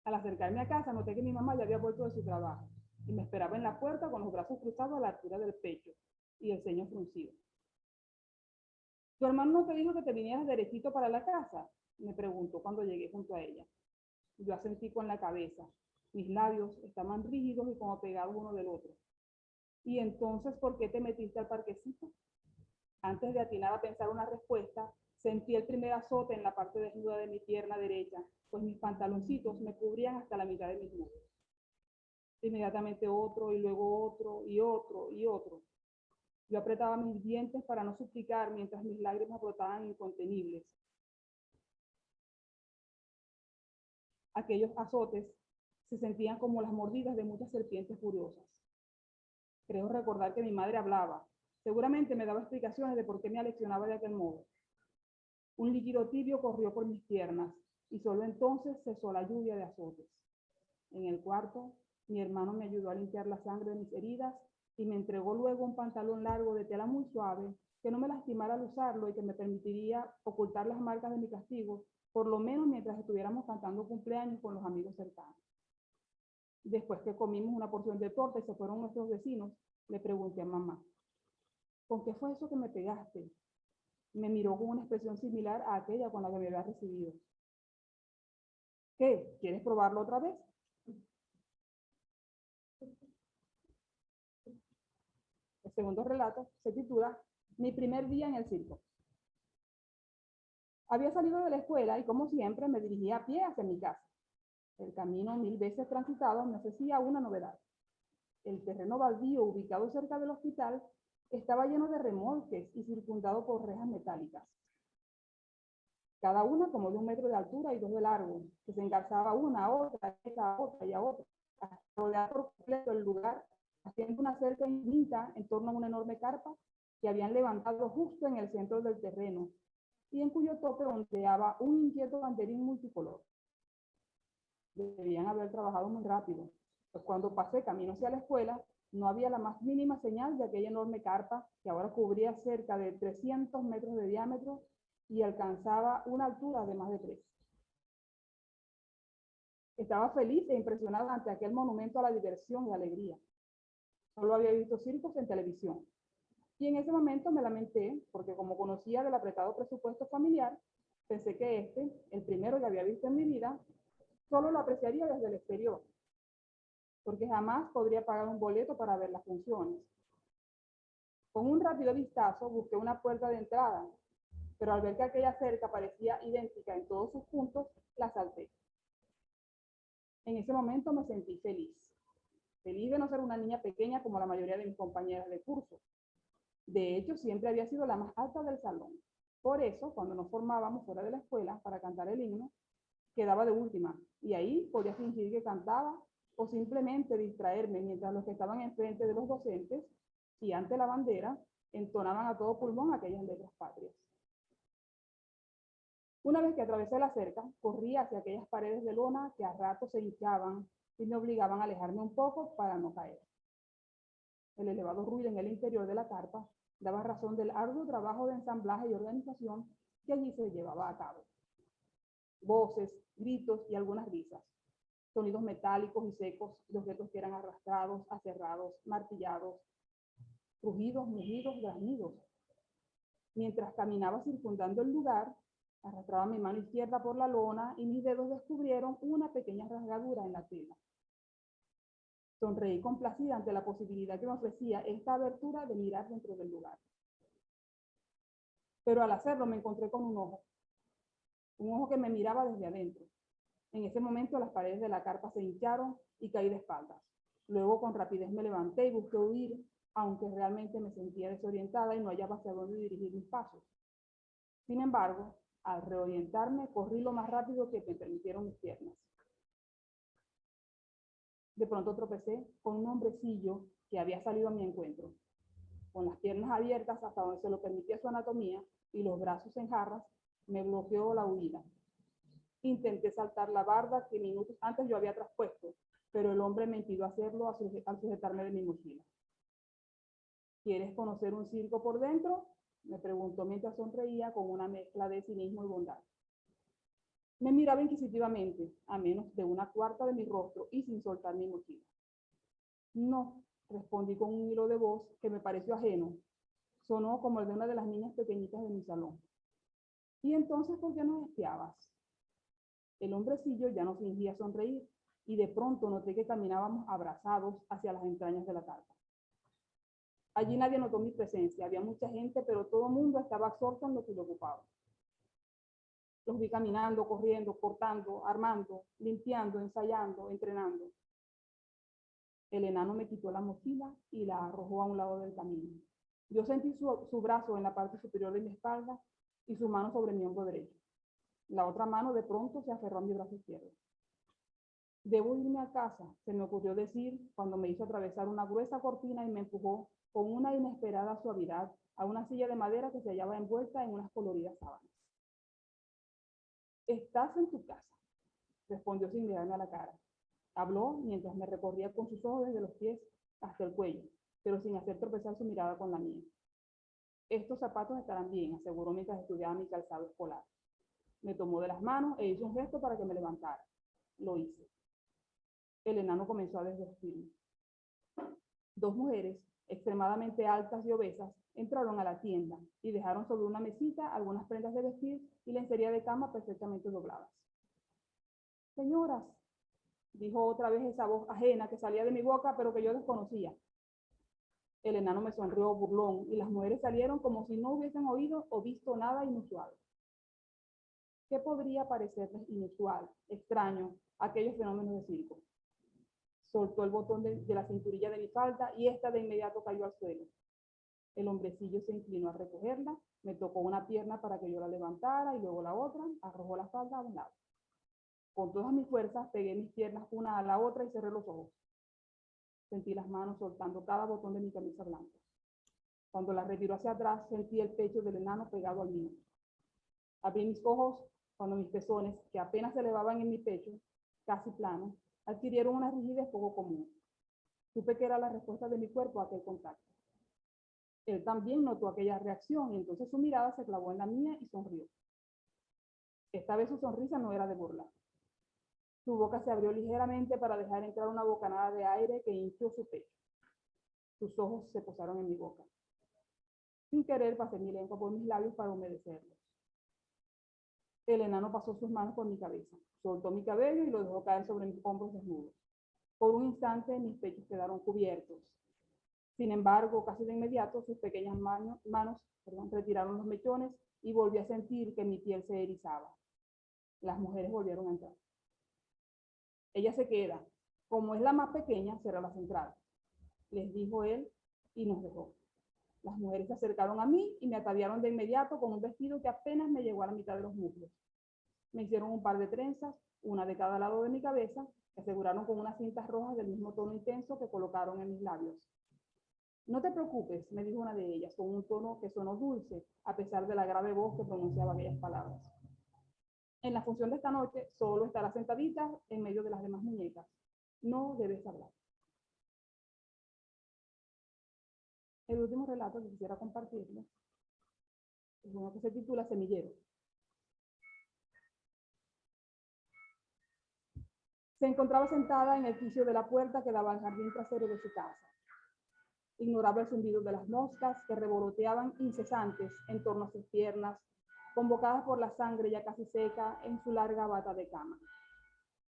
Al acercarme a casa noté que mi mamá ya había vuelto de su trabajo y me esperaba en la puerta con los brazos cruzados a la altura del pecho y el ceño fruncido. ¿Tu hermano no te dijo que te vinieras derechito para la casa?, me preguntó cuando llegué junto a ella. Yo asentí con la cabeza. Mis labios estaban rígidos y como pegados uno del otro. ¿Y entonces por qué te metiste al parquecito? Antes de atinar a pensar una respuesta, sentí el primer azote en la parte desnuda de mi pierna derecha, pues mis pantaloncitos me cubrían hasta la mitad de mis muslos. Inmediatamente otro, y luego otro, y otro, y otro. Yo apretaba mis dientes para no suplicar mientras mis lágrimas brotaban incontenibles. Aquellos azotes se sentían como las mordidas de muchas serpientes furiosas. Creo recordar que mi madre hablaba. Seguramente me daba explicaciones de por qué me aleccionaba de aquel modo. Un líquido tibio corrió por mis piernas y solo entonces cesó la lluvia de azotes. En el cuarto, mi hermano me ayudó a limpiar la sangre de mis heridas y me entregó luego un pantalón largo de tela muy suave que no me lastimara al usarlo y que me permitiría ocultar las marcas de mi castigo, por lo menos mientras estuviéramos cantando cumpleaños con los amigos cercanos. Después que comimos una porción de torta y se fueron nuestros vecinos, le pregunté a mamá, ¿con qué fue eso que me pegaste? Me miró con una expresión similar a aquella con la que me había recibido. ¿Qué? ¿Quieres probarlo otra vez? El segundo relato se titula Mi primer día en el circo. Había salido de la escuela y, como siempre, me dirigía a pie hacia mi casa. El camino 1000 veces transitado me ofrecía una novedad. El terreno baldío ubicado cerca del hospital estaba lleno de remolques y circundado por rejas metálicas, cada una como de 1 metro de altura y 2 de largo, que se engarzaba una a otra, a otra y a otra, hasta rodear por completo el lugar, haciendo una cerca infinita en torno a una enorme carpa que habían levantado justo en el centro del terreno y en cuyo tope ondeaba un inquieto banderín multicolor. Debían haber trabajado muy rápido, pues cuando pasé camino hacia la escuela, no había la más mínima señal de aquella enorme carpa que ahora cubría cerca de 300 metros de diámetro y alcanzaba una altura de más de 3. Estaba feliz e impresionada ante aquel monumento a la diversión y alegría. Solo había visto circos en televisión. Y en ese momento me lamenté porque, como conocía del apretado presupuesto familiar, pensé que el primero que había visto en mi vida, solo lo apreciaría desde el exterior, porque jamás podría pagar un boleto para ver las funciones. Con un rápido vistazo busqué una puerta de entrada, pero al ver que aquella cerca parecía idéntica en todos sus puntos, la salté. En ese momento me sentí feliz. Feliz de no ser una niña pequeña como la mayoría de mis compañeras de curso. De hecho, siempre había sido la más alta del salón. Por eso, cuando nos formábamos fuera de la escuela para cantar el himno, quedaba de última, y ahí podía fingir que cantaba o simplemente distraerme mientras los que estaban enfrente de los docentes y ante la bandera entonaban a todo pulmón aquellas letras patrias. Una vez que atravesé la cerca, corrí hacia aquellas paredes de lona que a ratos se hinchaban y me obligaban a alejarme un poco para no caer. El elevado ruido en el interior de la carpa daba razón del arduo trabajo de ensamblaje y organización que allí se llevaba a cabo. Voces, gritos y algunas risas. Sonidos metálicos y secos de objetos que eran arrastrados, aserrados, martillados, rugidos, mugidos, graznidos. Mientras caminaba circundando el lugar, arrastraba mi mano izquierda por la lona y mis dedos descubrieron una pequeña rasgadura en la tela. Sonreí complacida ante la posibilidad que me ofrecía esta abertura de mirar dentro del lugar. Pero al hacerlo me encontré con un ojo que me miraba desde adentro. En ese momento las paredes de la carpa se hincharon y caí de espaldas. Luego con rapidez me levanté y busqué huir, aunque realmente me sentía desorientada y no hallaba hacia dónde dirigir mis pasos. Sin embargo, al reorientarme, corrí lo más rápido que me permitieron mis piernas. De pronto tropecé con un hombrecillo que había salido a mi encuentro. Con las piernas abiertas hasta donde se lo permitía su anatomía y los brazos en jarras, me bloqueó la huida. Intenté saltar la barda que minutos antes yo había traspuesto, pero el hombre me impidió hacerlo al sujetarme de mi mochila. ¿Quieres conocer un circo por dentro?, me preguntó mientras sonreía con una mezcla de cinismo y bondad. Me miraba inquisitivamente, a menos de una cuarta de mi rostro y sin soltar mi mochila. No, respondí con un hilo de voz que me pareció ajeno. Sonó como el de una de las niñas pequeñitas de mi salón. ¿Y entonces por qué nos espiabas? El hombrecillo ya no fingía sonreír y de pronto noté que caminábamos abrazados hacia las entrañas de la carpa. Allí nadie notó mi presencia, había mucha gente, pero todo el mundo estaba absorto en lo que le ocupaba. Los vi caminando, corriendo, cortando, armando, limpiando, ensayando, entrenando. El enano me quitó la mochila y la arrojó a un lado del camino. Yo sentí su brazo en la parte superior de mi espalda y su mano sobre mi hombro derecho. La otra mano de pronto se aferró a mi brazo izquierdo. Debo irme a casa, se me ocurrió decir cuando me hizo atravesar una gruesa cortina y me empujó con una inesperada suavidad a una silla de madera que se hallaba envuelta en unas coloridas sábanas. Estás en tu casa, respondió sin mirarme a la cara. Habló mientras me recorría con sus ojos desde los pies hasta el cuello, pero sin hacer tropezar su mirada con la mía. Estos zapatos estarán bien, aseguró mientras estudiaba mi calzado escolar. Me tomó de las manos e hizo un gesto para que me levantara. Lo hice. El enano comenzó a desvestirme. Dos mujeres, extremadamente altas y obesas, entraron a la tienda y dejaron sobre una mesita algunas prendas de vestir y lencería de cama perfectamente dobladas. Señoras, dijo otra vez esa voz ajena que salía de mi boca, pero que yo desconocía. El enano me sonrió burlón y las mujeres salieron como si no hubiesen oído o visto nada inusual. ¿Qué podría parecerles inusual, extraño, aquellos fenómenos de circo? Soltó el botón de la cinturilla de mi falda y esta de inmediato cayó al suelo. El hombrecillo se inclinó a recogerla, me tocó una pierna para que yo la levantara y luego la otra, arrojó la falda a un lado. Con todas mis fuerzas pegué mis piernas una a la otra y cerré los ojos. Sentí las manos soltando cada botón de mi camisa blanca. Cuando la retiró hacia atrás, sentí el pecho del enano pegado al mío. Abrí mis ojos cuando mis pezones, que apenas se elevaban en mi pecho, casi plano, adquirieron una rigidez poco común. Supe que era la respuesta de mi cuerpo a aquel contacto. Él también notó aquella reacción y entonces su mirada se clavó en la mía y sonrió. Esta vez su sonrisa no era de burla. Su boca se abrió ligeramente para dejar entrar una bocanada de aire que hinchó su pecho. Sus ojos se posaron en mi boca. Sin querer pasé mi lengua por mis labios para humedecerlos. El enano pasó sus manos por mi cabeza, soltó mi cabello y lo dejó caer sobre mis hombros desnudos. Por un instante mis pechos quedaron cubiertos. Sin embargo, casi de inmediato sus pequeñas manos retiraron los mechones y volví a sentir que mi piel se erizaba. Las mujeres volvieron a entrar. Ella se queda. Como es la más pequeña, será la central, les dijo él y nos dejó. Las mujeres se acercaron a mí y me ataviaron de inmediato con un vestido que apenas me llegó a la mitad de los muslos. Me hicieron un par de trenzas, una de cada lado de mi cabeza, que aseguraron con unas cintas rojas del mismo tono intenso que colocaron en mis labios. No te preocupes, me dijo una de ellas, con un tono que sonó dulce, a pesar de la grave voz que pronunciaba aquellas palabras. En la función de esta noche, solo estarás sentadita en medio de las demás muñecas. No debes hablar. El último relato que quisiera compartirles es uno que se titula Semillero. Se encontraba sentada en el quicio de la puerta que daba al jardín trasero de su casa. Ignoraba el zumbido de las moscas que revoloteaban incesantes en torno a sus piernas, convocadas por la sangre ya casi seca en su larga bata de cama.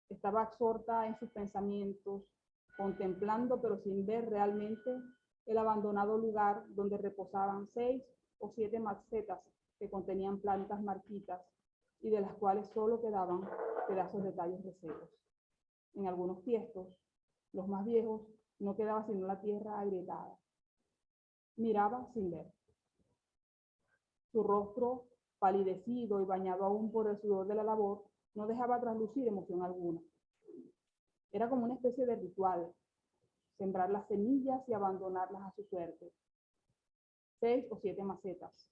Estaba absorta en sus pensamientos, contemplando pero sin ver realmente el abandonado lugar donde reposaban 6 o 7 macetas que contenían plantas marchitas y de las cuales solo quedaban pedazos de tallos resecos. En algunos tiestos, los más viejos, no quedaba sino la tierra agrietada. Miraba sin ver. Su rostro, palidecido y bañado aún por el sudor de la labor, no dejaba traslucir emoción alguna. Era como una especie de ritual, sembrar las semillas y abandonarlas a su suerte. 6 o 7 macetas.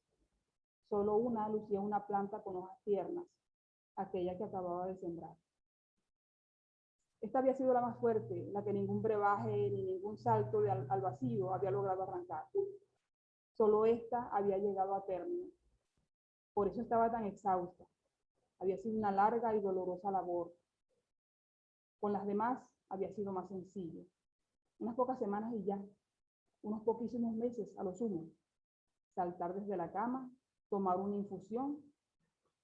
Solo una lucía una planta con hojas tiernas, aquella que acababa de sembrar. Esta había sido la más fuerte, la que ningún brebaje ni ningún salto al vacío había logrado arrancar. Solo esta había llegado a término. Por eso estaba tan exhausta. Había sido una larga y dolorosa labor. Con las demás había sido más sencillo. Unas pocas semanas y ya, unos poquísimos meses a lo sumo. Saltar desde la cama, tomar una infusión,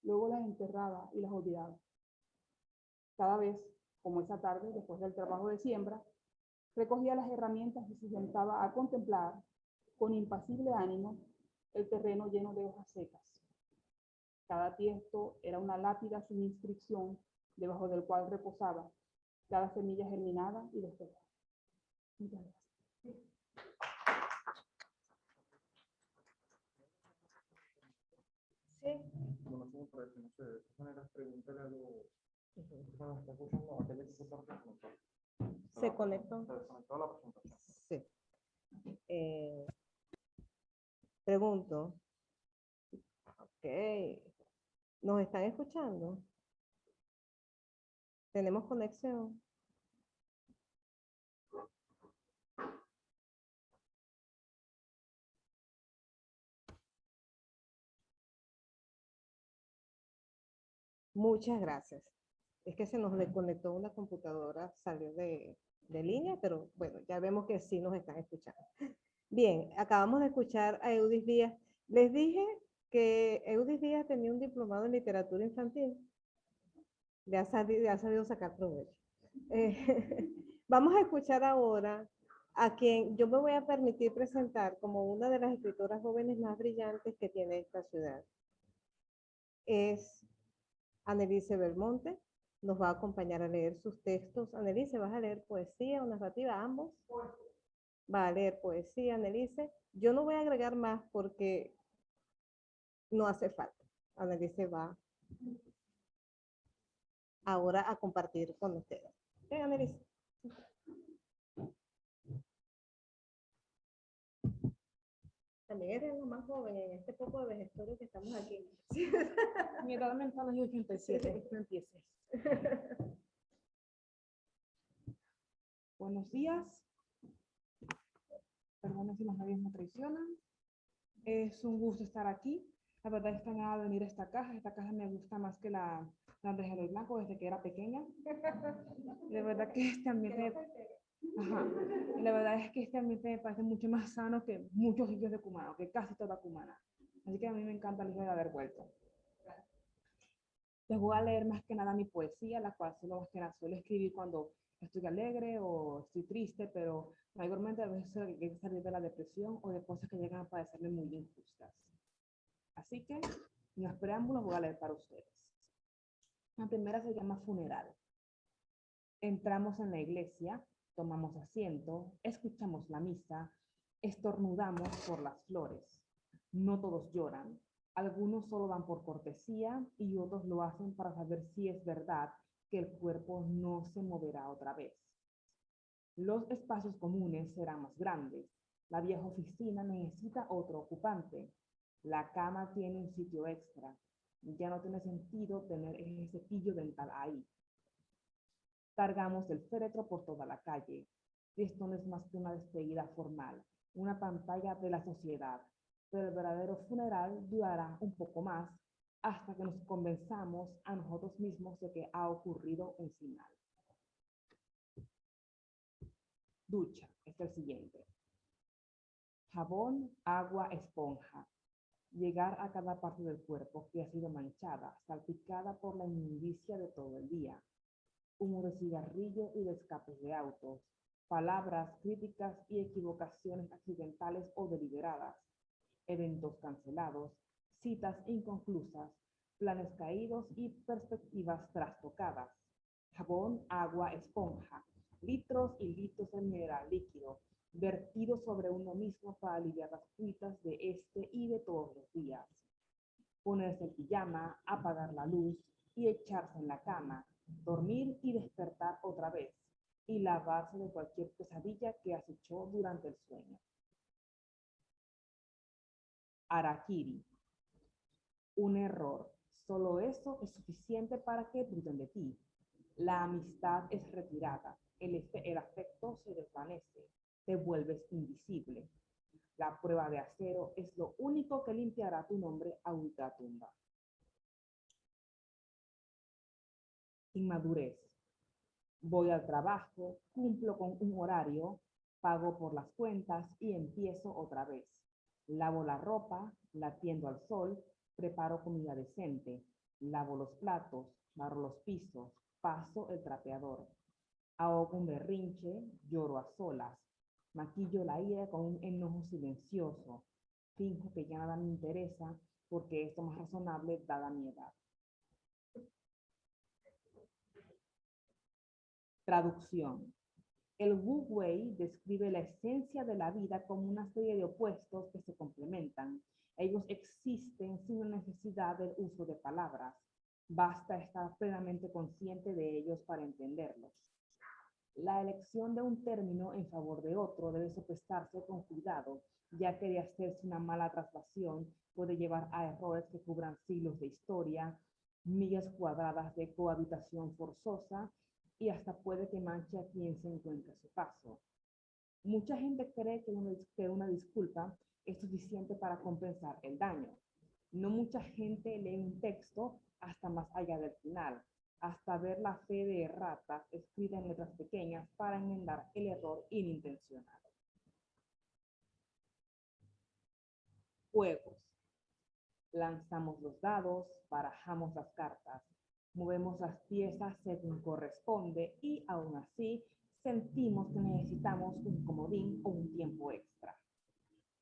luego las enterraba y las olvidaba. Cada vez, como esa tarde, después del trabajo de siembra, recogía las herramientas y se sentaba a contemplar, con impasible ánimo, el terreno lleno de hojas secas. Cada tiesto era una lápida sin inscripción, debajo del cual reposaba cada semilla germinada y despegada. Muchas gracias. Sí. Bueno, como para que no sé, de todas maneras, pregúntale a los que nos está escuchando a qué les se conectó. ¿Se conectó? Se desconectó la presentación. Sí. Pregunto. Ok. ¿Nos están escuchando? ¿Tenemos conexión? Muchas gracias. Es que se nos desconectó una computadora, salió de línea, pero bueno, ya vemos que sí nos están escuchando. Bien, acabamos de escuchar a Eudis Díaz. Les dije que Eudis Díaz tenía un diplomado en literatura infantil. le ha sabido sacar provecho. Vamos a escuchar ahora a quien yo me voy a permitir presentar como una de las escritoras jóvenes más brillantes que tiene esta ciudad. Es Annelise Belmonte. Nos va a acompañar a leer sus textos. Annelise, ¿vas a leer poesía o narrativa? Ambos. Va a leer poesía, Annelise. Yo no voy a agregar más porque no hace falta. Annelise va ahora a compartir con ustedes. ¿Qué, Annelise? También eres la más joven en este poco de vejestorio que estamos aquí. Mi edad mental es 87, esto empiece. Buenos días. Perdón si los medios me traicionan. Es un gusto estar aquí. La verdad es que nada venir a esta caja. Esta caja me gusta más que la de Jardín Blanco desde que era pequeña. La verdad que este ambiente... Ajá. Y la verdad es que este ambiente me parece mucho más sano que muchos sitios de Cumaná, que casi toda Cumaná. Así que a mí me encanta el hecho de haber vuelto. Les voy a leer más que nada mi poesía, la cual solo más que nada suelo escribir cuando estoy alegre o estoy triste, pero mayormente a veces hay que salir de la depresión o de cosas que llegan a parecerme muy injustas. Así que, sin más preámbulos, voy a leer para ustedes. La primera se llama Funeral. Entramos en la iglesia, tomamos asiento, escuchamos la misa, estornudamos por las flores. No todos lloran. Algunos solo dan por cortesía y otros lo hacen para saber si es verdad que el cuerpo no se moverá otra vez. Los espacios comunes serán más grandes. La vieja oficina necesita otro ocupante. La cama tiene un sitio extra. Ya no tiene sentido tener ese cepillo dental ahí. Cargamos el féretro por toda la calle. Esto no es más que una despedida formal, una pantalla de la sociedad. Pero el verdadero funeral durará un poco más hasta que nos convenzamos a nosotros mismos de que ha ocurrido un final. Ducha, es el siguiente. Jabón, agua, esponja. Llegar a cada parte del cuerpo que ha sido manchada, salpicada por la inmundicia de todo el día. Humo de cigarrillo y de escapes de autos. Palabras, críticas y equivocaciones accidentales o deliberadas. Eventos cancelados, citas inconclusas, planes caídos y perspectivas trastocadas. Jabón, agua, esponja, litros y litros de mineral líquido, vertidos sobre uno mismo para aliviar las cuitas de este y de todos los días. Ponerse el pijama, apagar la luz y echarse en la cama, dormir y despertar otra vez, y lavarse de cualquier pesadilla que acechó durante el sueño. Harakiri. Un error. Solo eso es suficiente para que duden de ti. La amistad es retirada. El afecto se desvanece. Te vuelves invisible. La prueba de acero es lo único que limpiará tu nombre a ultratumba. Inmadurez. Voy al trabajo, cumplo con un horario, pago por las cuentas y empiezo otra vez. Lavo la ropa, la tiendo al sol, preparo comida decente, lavo los platos, barro los pisos, paso el trapeador. Ahogo un berrinche, lloro a solas, maquillo la ira con un enojo silencioso, finjo que ya nada me interesa porque es lo más razonable dada mi edad. Traducción. El Wu Wei describe la esencia de la vida como una serie de opuestos que se complementan. Ellos existen sin la necesidad del uso de palabras. Basta estar plenamente consciente de ellos para entenderlos. La elección de un término en favor de otro debe sopesarse con cuidado, ya que de hacerse una mala traslación puede llevar a errores que cubran siglos de historia, millas cuadradas de cohabitación forzosa, y hasta puede que manche a quien se encuentre a su paso. Mucha gente cree que una disculpa es suficiente para compensar el daño. No mucha gente lee un texto hasta más allá del final, hasta ver la fe de erratas escrita en letras pequeñas para enmendar el error inintencional. Juegos. Lanzamos los dados, barajamos las cartas, Movemos las piezas según corresponde y aún así sentimos que necesitamos un comodín o un tiempo extra.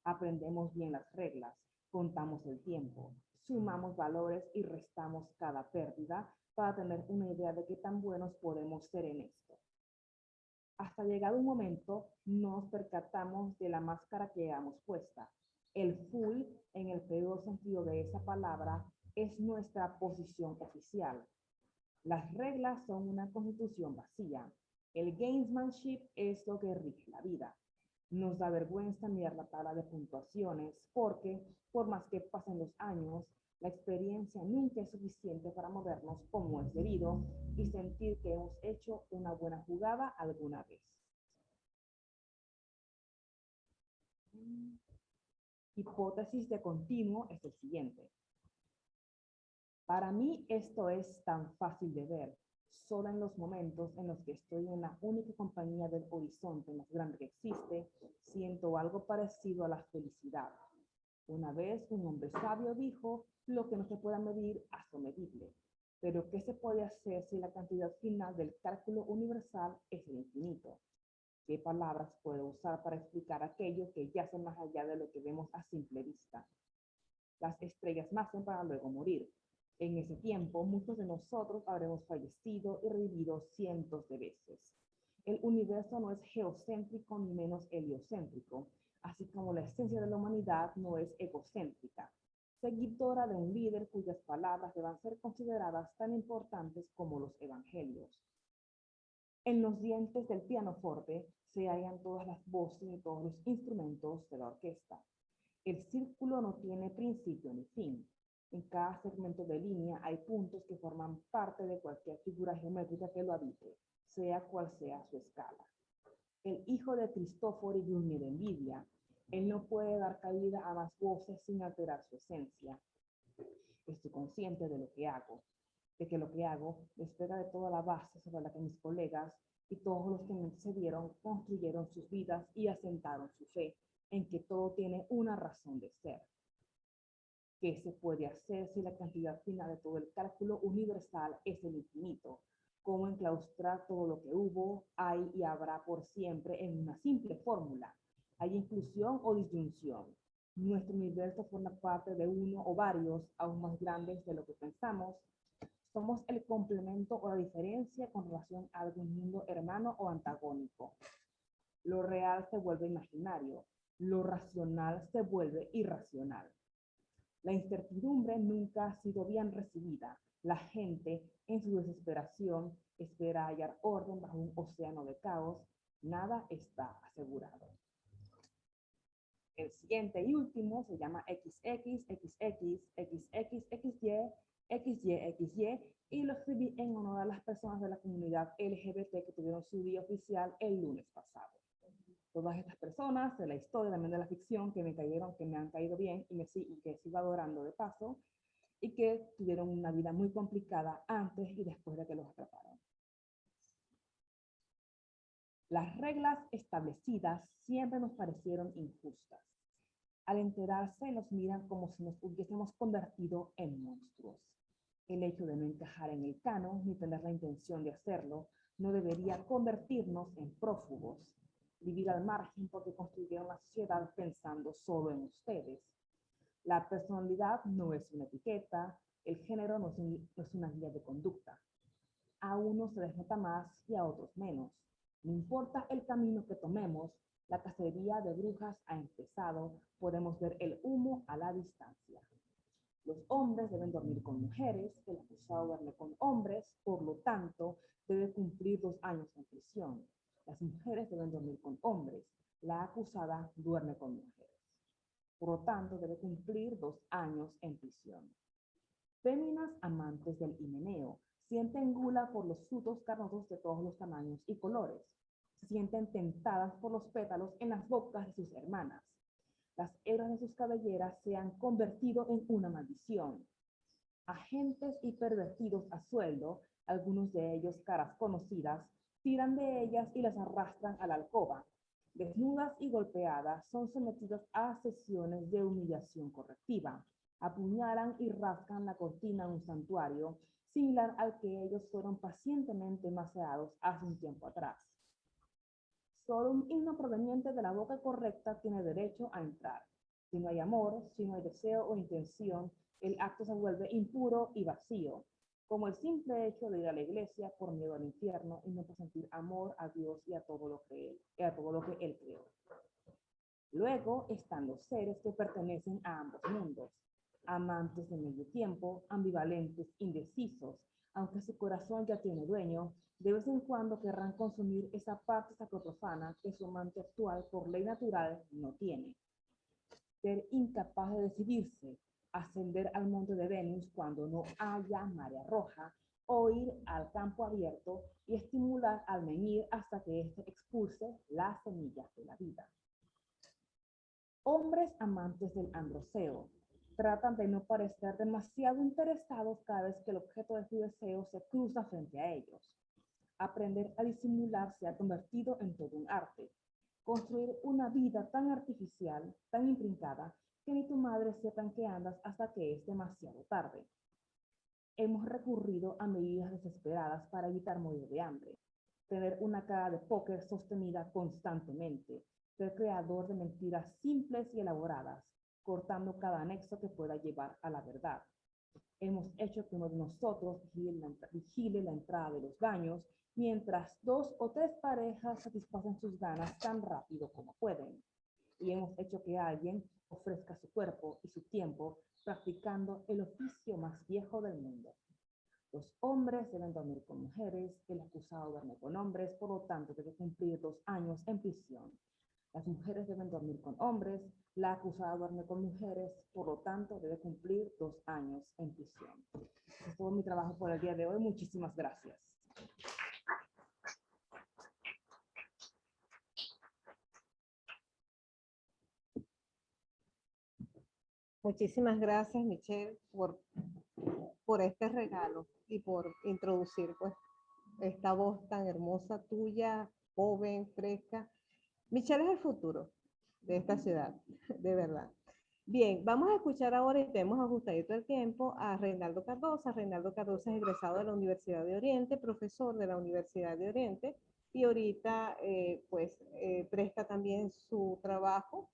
Aprendemos bien las reglas, contamos el tiempo, sumamos valores y restamos cada pérdida para tener una idea de qué tan buenos podemos ser en esto. Hasta llegado un momento, nos percatamos de la máscara que llevamos puesta. El full, en el peor sentido de esa palabra, es nuestra posición oficial. Las reglas son una constitución vacía. El gamesmanship es lo que rige la vida. Nos da vergüenza mirar la tabla de puntuaciones porque, por más que pasen los años, la experiencia nunca es suficiente para movernos como es debido y sentir que hemos hecho una buena jugada alguna vez. Hipótesis de continuo es el siguiente. Para mí esto es tan fácil de ver, solo en los momentos en los que estoy en la única compañía del horizonte más grande que existe, siento algo parecido a la felicidad. Una vez un hombre sabio dijo, lo que no se pueda medir, hazlo medible. Pero ¿qué se puede hacer si la cantidad final del cálculo universal es el infinito? ¿Qué palabras puedo usar para explicar aquello que yace más allá de lo que vemos a simple vista? Las estrellas nacen para luego morir. En ese tiempo, muchos de nosotros habremos fallecido y revivido cientos de veces. El universo no es geocéntrico ni menos heliocéntrico, así como la esencia de la humanidad no es egocéntrica, seguidora de un líder cuyas palabras deban ser consideradas tan importantes como los evangelios. En los dientes del pianoforte se hallan todas las voces y todos los instrumentos de la orquesta. El círculo no tiene principio ni fin. En cada segmento de línea hay puntos que forman parte de cualquier figura geométrica que lo habite, sea cual sea su escala. El hijo de Cristóforo y gruñe de envidia. Él no puede dar cabida a más voces sin alterar su esencia. Estoy consciente de lo que hago, de que lo que hago despega de toda la base sobre la que mis colegas y todos los que me antecedieron construyeron sus vidas y asentaron su fe en que todo tiene una razón de ser. ¿Qué se puede hacer si la cantidad final de todo el cálculo universal es el infinito? ¿Cómo enclaustrar todo lo que hubo, hay y habrá por siempre en una simple fórmula? ¿Hay inclusión o disyunción? Nuestro universo forma parte de uno o varios, aún más grandes de lo que pensamos. Somos el complemento o la diferencia con relación a algún mundo hermano o antagónico. Lo real se vuelve imaginario, lo racional se vuelve irracional. La incertidumbre nunca ha sido bien recibida. La gente, en su desesperación, espera hallar orden bajo un océano de caos. Nada está asegurado. El siguiente y último se llama XX, XX, XX, XY, XY, XY, y lo escribí en honor a las personas de la comunidad LGBT que tuvieron su día oficial el lunes pasado. Todas estas personas de la historia, también de la ficción, que me han caído bien y que sigo adorando de paso, y que tuvieron una vida muy complicada antes y después de que los atraparon. Las reglas establecidas siempre nos parecieron injustas. Al enterarse, nos miran como si nos hubiésemos convertido en monstruos. El hecho de no encajar en el canon, ni tener la intención de hacerlo, no debería convertirnos en prófugos. Vivir al margen porque construyeron la sociedad pensando solo en ustedes. La personalidad no es una etiqueta, el género no es una guía de conducta. A unos se les nota más y a otros menos. No importa el camino que tomemos, la cacería de brujas ha empezado, podemos ver el humo a la distancia. Los hombres deben dormir con mujeres, el acusado duerme con hombres, por lo tanto, debe cumplir 2 años en prisión. Las mujeres deben dormir con hombres, la acusada duerme con mujeres. Por lo tanto, debe cumplir 2 años en prisión. Féminas amantes del himeneo sienten gula por los frutos carnosos de todos los tamaños y colores. Se sienten tentadas por los pétalos en las bocas de sus hermanas. Las hebras de sus cabelleras se han convertido en una maldición. Agentes y pervertidos a sueldo, algunos de ellos caras conocidas, tiran de ellas y las arrastran a la alcoba. Desnudas y golpeadas, son sometidas a sesiones de humillación correctiva. apuñalan y rascan la cortina de un santuario, similar al que ellos fueron pacientemente maceados hace un tiempo atrás. Solo un himno proveniente de la boca correcta tiene derecho a entrar. Si no hay amor, si no hay deseo o intención, el acto se vuelve impuro y vacío, como el simple hecho de ir a la iglesia por miedo al infierno y no por sentir amor a Dios y a todo lo que Él creó. Luego están los seres que pertenecen a ambos mundos, amantes de medio tiempo, ambivalentes, indecisos, aunque su corazón ya tiene dueño, de vez en cuando querrán consumir esa parte sacroprofana que su amante actual por ley natural no tiene. Ser incapaz de decidirse, ascender al monte de Venus cuando no haya marea roja, o ir al campo abierto y estimular al menhir hasta que éste expulse las semillas de la vida. Hombres amantes del androceo tratan de no parecer demasiado interesados cada vez que el objeto de su deseo se cruza frente a ellos. Aprender a disimular se ha convertido en todo un arte. Construir una vida tan artificial, tan intrincada, que ni tu madre sepa en qué andas hasta que es demasiado tarde. Hemos recurrido a medidas desesperadas para evitar morir de hambre. Tener una cara de póker sostenida constantemente. Ser creador de mentiras simples y elaboradas, cortando cada anexo que pueda llevar a la verdad. Hemos hecho que uno de nosotros vigile la entrada de los baños, mientras 2 o 3 parejas satisfacen sus ganas tan rápido como pueden. Y hemos hecho que alguien ofrezca su cuerpo y su tiempo practicando el oficio más viejo del mundo. Los hombres deben dormir con mujeres, el acusado duerme con hombres, por lo tanto debe cumplir 2 años en prisión. Las mujeres deben dormir con hombres, la acusada duerme con mujeres, por lo tanto debe cumplir 2 años en prisión. Es todo mi trabajo por el día de hoy. Muchísimas gracias. Muchísimas gracias, Michelle, por este regalo y por introducir pues esta voz tan hermosa tuya, joven, fresca. Michelle es el futuro de esta ciudad, de verdad. Bien, vamos a escuchar ahora, y tenemos ajustadito el tiempo, a Reinaldo Cardosa. Reinaldo Cardosa es egresado de la Universidad de Oriente, profesor de la Universidad de Oriente, y ahorita presta también su trabajo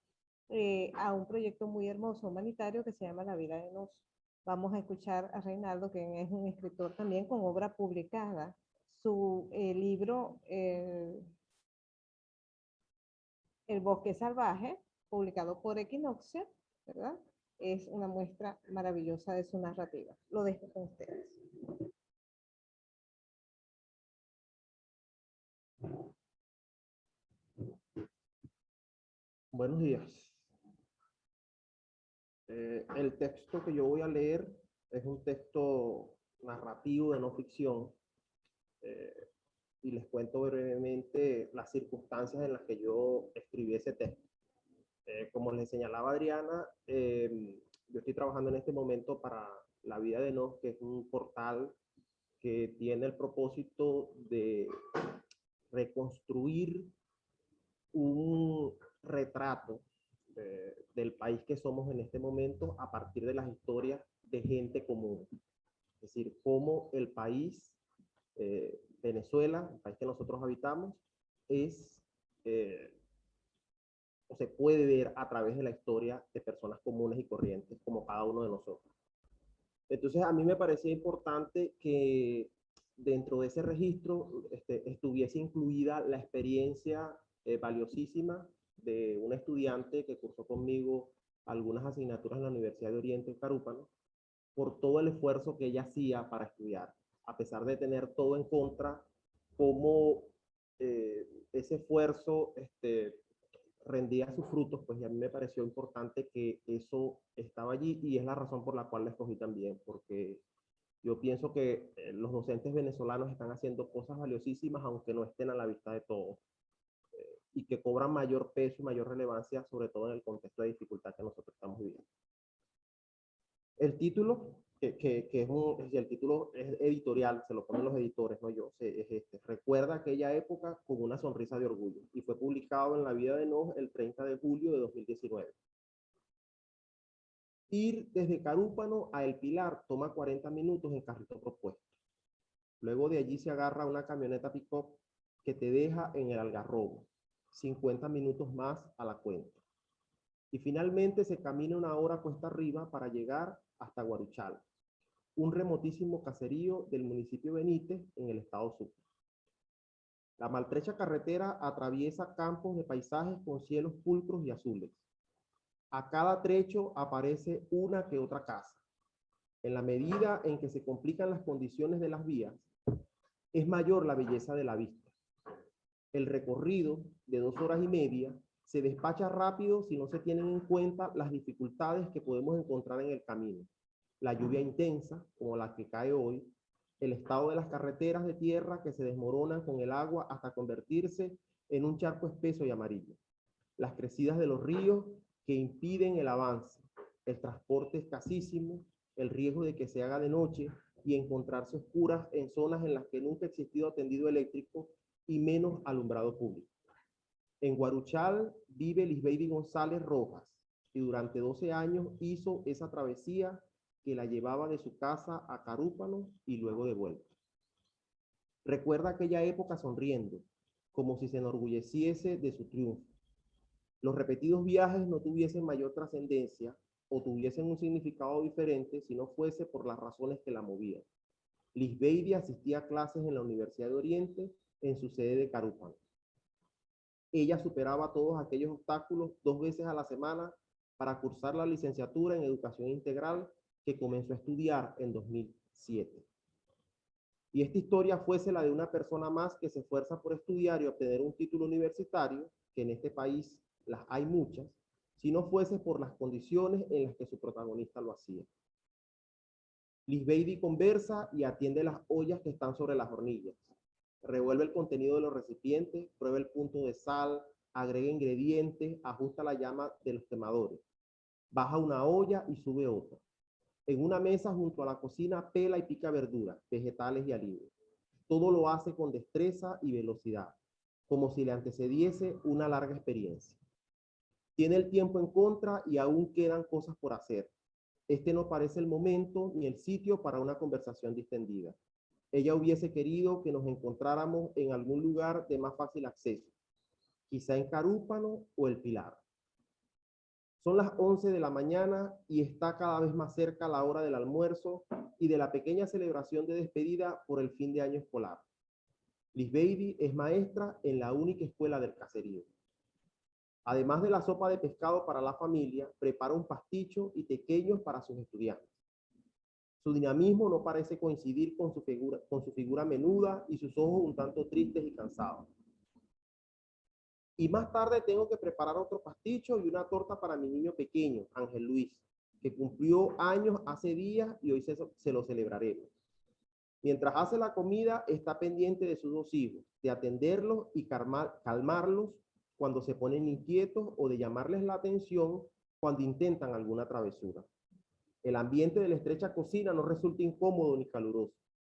a un proyecto muy hermoso humanitario que se llama La Vida de Nos. Vamos a escuchar a Reinaldo, que es un escritor también con obra publicada. Su libro, El Bosque Salvaje, publicado por Equinoccia, ¿verdad? Es una muestra maravillosa de su narrativa. Lo dejo con ustedes. Buenos días. El texto que yo voy a leer es un texto narrativo de no ficción, y les cuento brevemente las circunstancias en las que yo escribí ese texto. Como les señalaba Adriana, yo estoy trabajando en este momento para La Vida de Nos, que es un portal que tiene el propósito de reconstruir un retrato del país que somos en este momento a partir de las historias de gente común. Es decir, cómo el país, Venezuela, el país que nosotros habitamos, o se puede ver a través de la historia de personas comunes y corrientes, como cada uno de nosotros. Entonces, a mí me parecía importante que dentro de ese registro estuviese incluida la experiencia valiosísima de una estudiante que cursó conmigo algunas asignaturas en la Universidad de Oriente en Carúpano, por todo el esfuerzo que ella hacía para estudiar, a pesar de tener todo en contra, cómo ese esfuerzo rendía sus frutos, pues, y a mí me pareció importante que eso estaba allí, y es la razón por la cual la escogí también, porque yo pienso que los docentes venezolanos están haciendo cosas valiosísimas, aunque no estén a la vista de todos, y que cobran mayor peso y mayor relevancia, sobre todo en el contexto de dificultad que nosotros estamos viviendo. El título, el título es editorial, se lo ponen los editores, no yo, recuerda aquella época con una sonrisa de orgullo, y fue publicado en La Vida de Nos el 30 de julio de 2019. Ir desde Carúpano a El Pilar toma 40 minutos en carrito propuesto. Luego de allí se agarra una camioneta pick-up que te deja en el Algarrobo, 50 minutos más a la cuenta. Y finalmente se camina 1 hora cuesta arriba para llegar hasta Guaruchal, un remotísimo caserío del municipio Benítez en el estado Sucre. La maltrecha carretera atraviesa campos de paisajes con cielos pulcros y azules. A cada trecho aparece una que otra casa. En la medida en que se complican las condiciones de las vías, es mayor la belleza de la vista. El recorrido de 2 horas y media se despacha rápido si no se tienen en cuenta las dificultades que podemos encontrar en el camino. La lluvia intensa, como la que cae hoy, el estado de las carreteras de tierra que se desmoronan con el agua hasta convertirse en un charco espeso y amarillo, las crecidas de los ríos que impiden el avance, el transporte escasísimo, el riesgo de que se haga de noche y encontrarse oscuras en zonas en las que nunca ha existido tendido eléctrico y menos alumbrado público. En Guaruchal vive Lisbeidy González Rojas y durante 12 años hizo esa travesía que la llevaba de su casa a Carúpano y luego de vuelta. Recuerda aquella época sonriendo, como si se enorgulleciese de su triunfo. Los repetidos viajes no tuviesen mayor trascendencia o tuviesen un significado diferente si no fuese por las razones que la movían. Lisbeidy asistía a clases en la Universidad de Oriente en su sede de Carúpano. Ella superaba todos aquellos obstáculos 2 veces a la semana para cursar la licenciatura en Educación Integral que comenzó a estudiar en 2007. Y esta historia fuese la de una persona más que se esfuerza por estudiar y obtener un título universitario, que en este país las hay muchas, si no fuese por las condiciones en las que su protagonista lo hacía. Lisbeidy conversa y atiende las ollas que están sobre las hornillas. Revuelve el contenido de los recipientes, prueba el punto de sal, agrega ingredientes, ajusta la llama de los quemadores. Baja una olla y sube otra. En una mesa junto a la cocina pela y pica verduras, vegetales y aliños. Todo lo hace con destreza y velocidad, como si le antecediese una larga experiencia. Tiene el tiempo en contra y aún quedan cosas por hacer. Este no parece el momento ni el sitio para una conversación distendida. Ella hubiese querido que nos encontráramos en algún lugar de más fácil acceso, quizá en Carúpano o El Pilar. Son las 11 de la mañana y está cada vez más cerca la hora del almuerzo y de la pequeña celebración de despedida por el fin de año escolar. Lisbeidy es maestra en la única escuela del caserío. Además de la sopa de pescado para la familia, prepara un pasticho y tequeños para sus estudiantes. Su dinamismo no parece coincidir con su figura menuda y sus ojos un tanto tristes y cansados. Y más tarde tengo que preparar otro pasticho y una torta para mi niño pequeño, Ángel Luis, que cumplió años hace días y hoy se lo celebraremos. Mientras hace la comida, está pendiente de sus 2 hijos, de atenderlos y calmarlos cuando se ponen inquietos o de llamarles la atención cuando intentan alguna travesura. El ambiente de la estrecha cocina no resulta incómodo ni caluroso.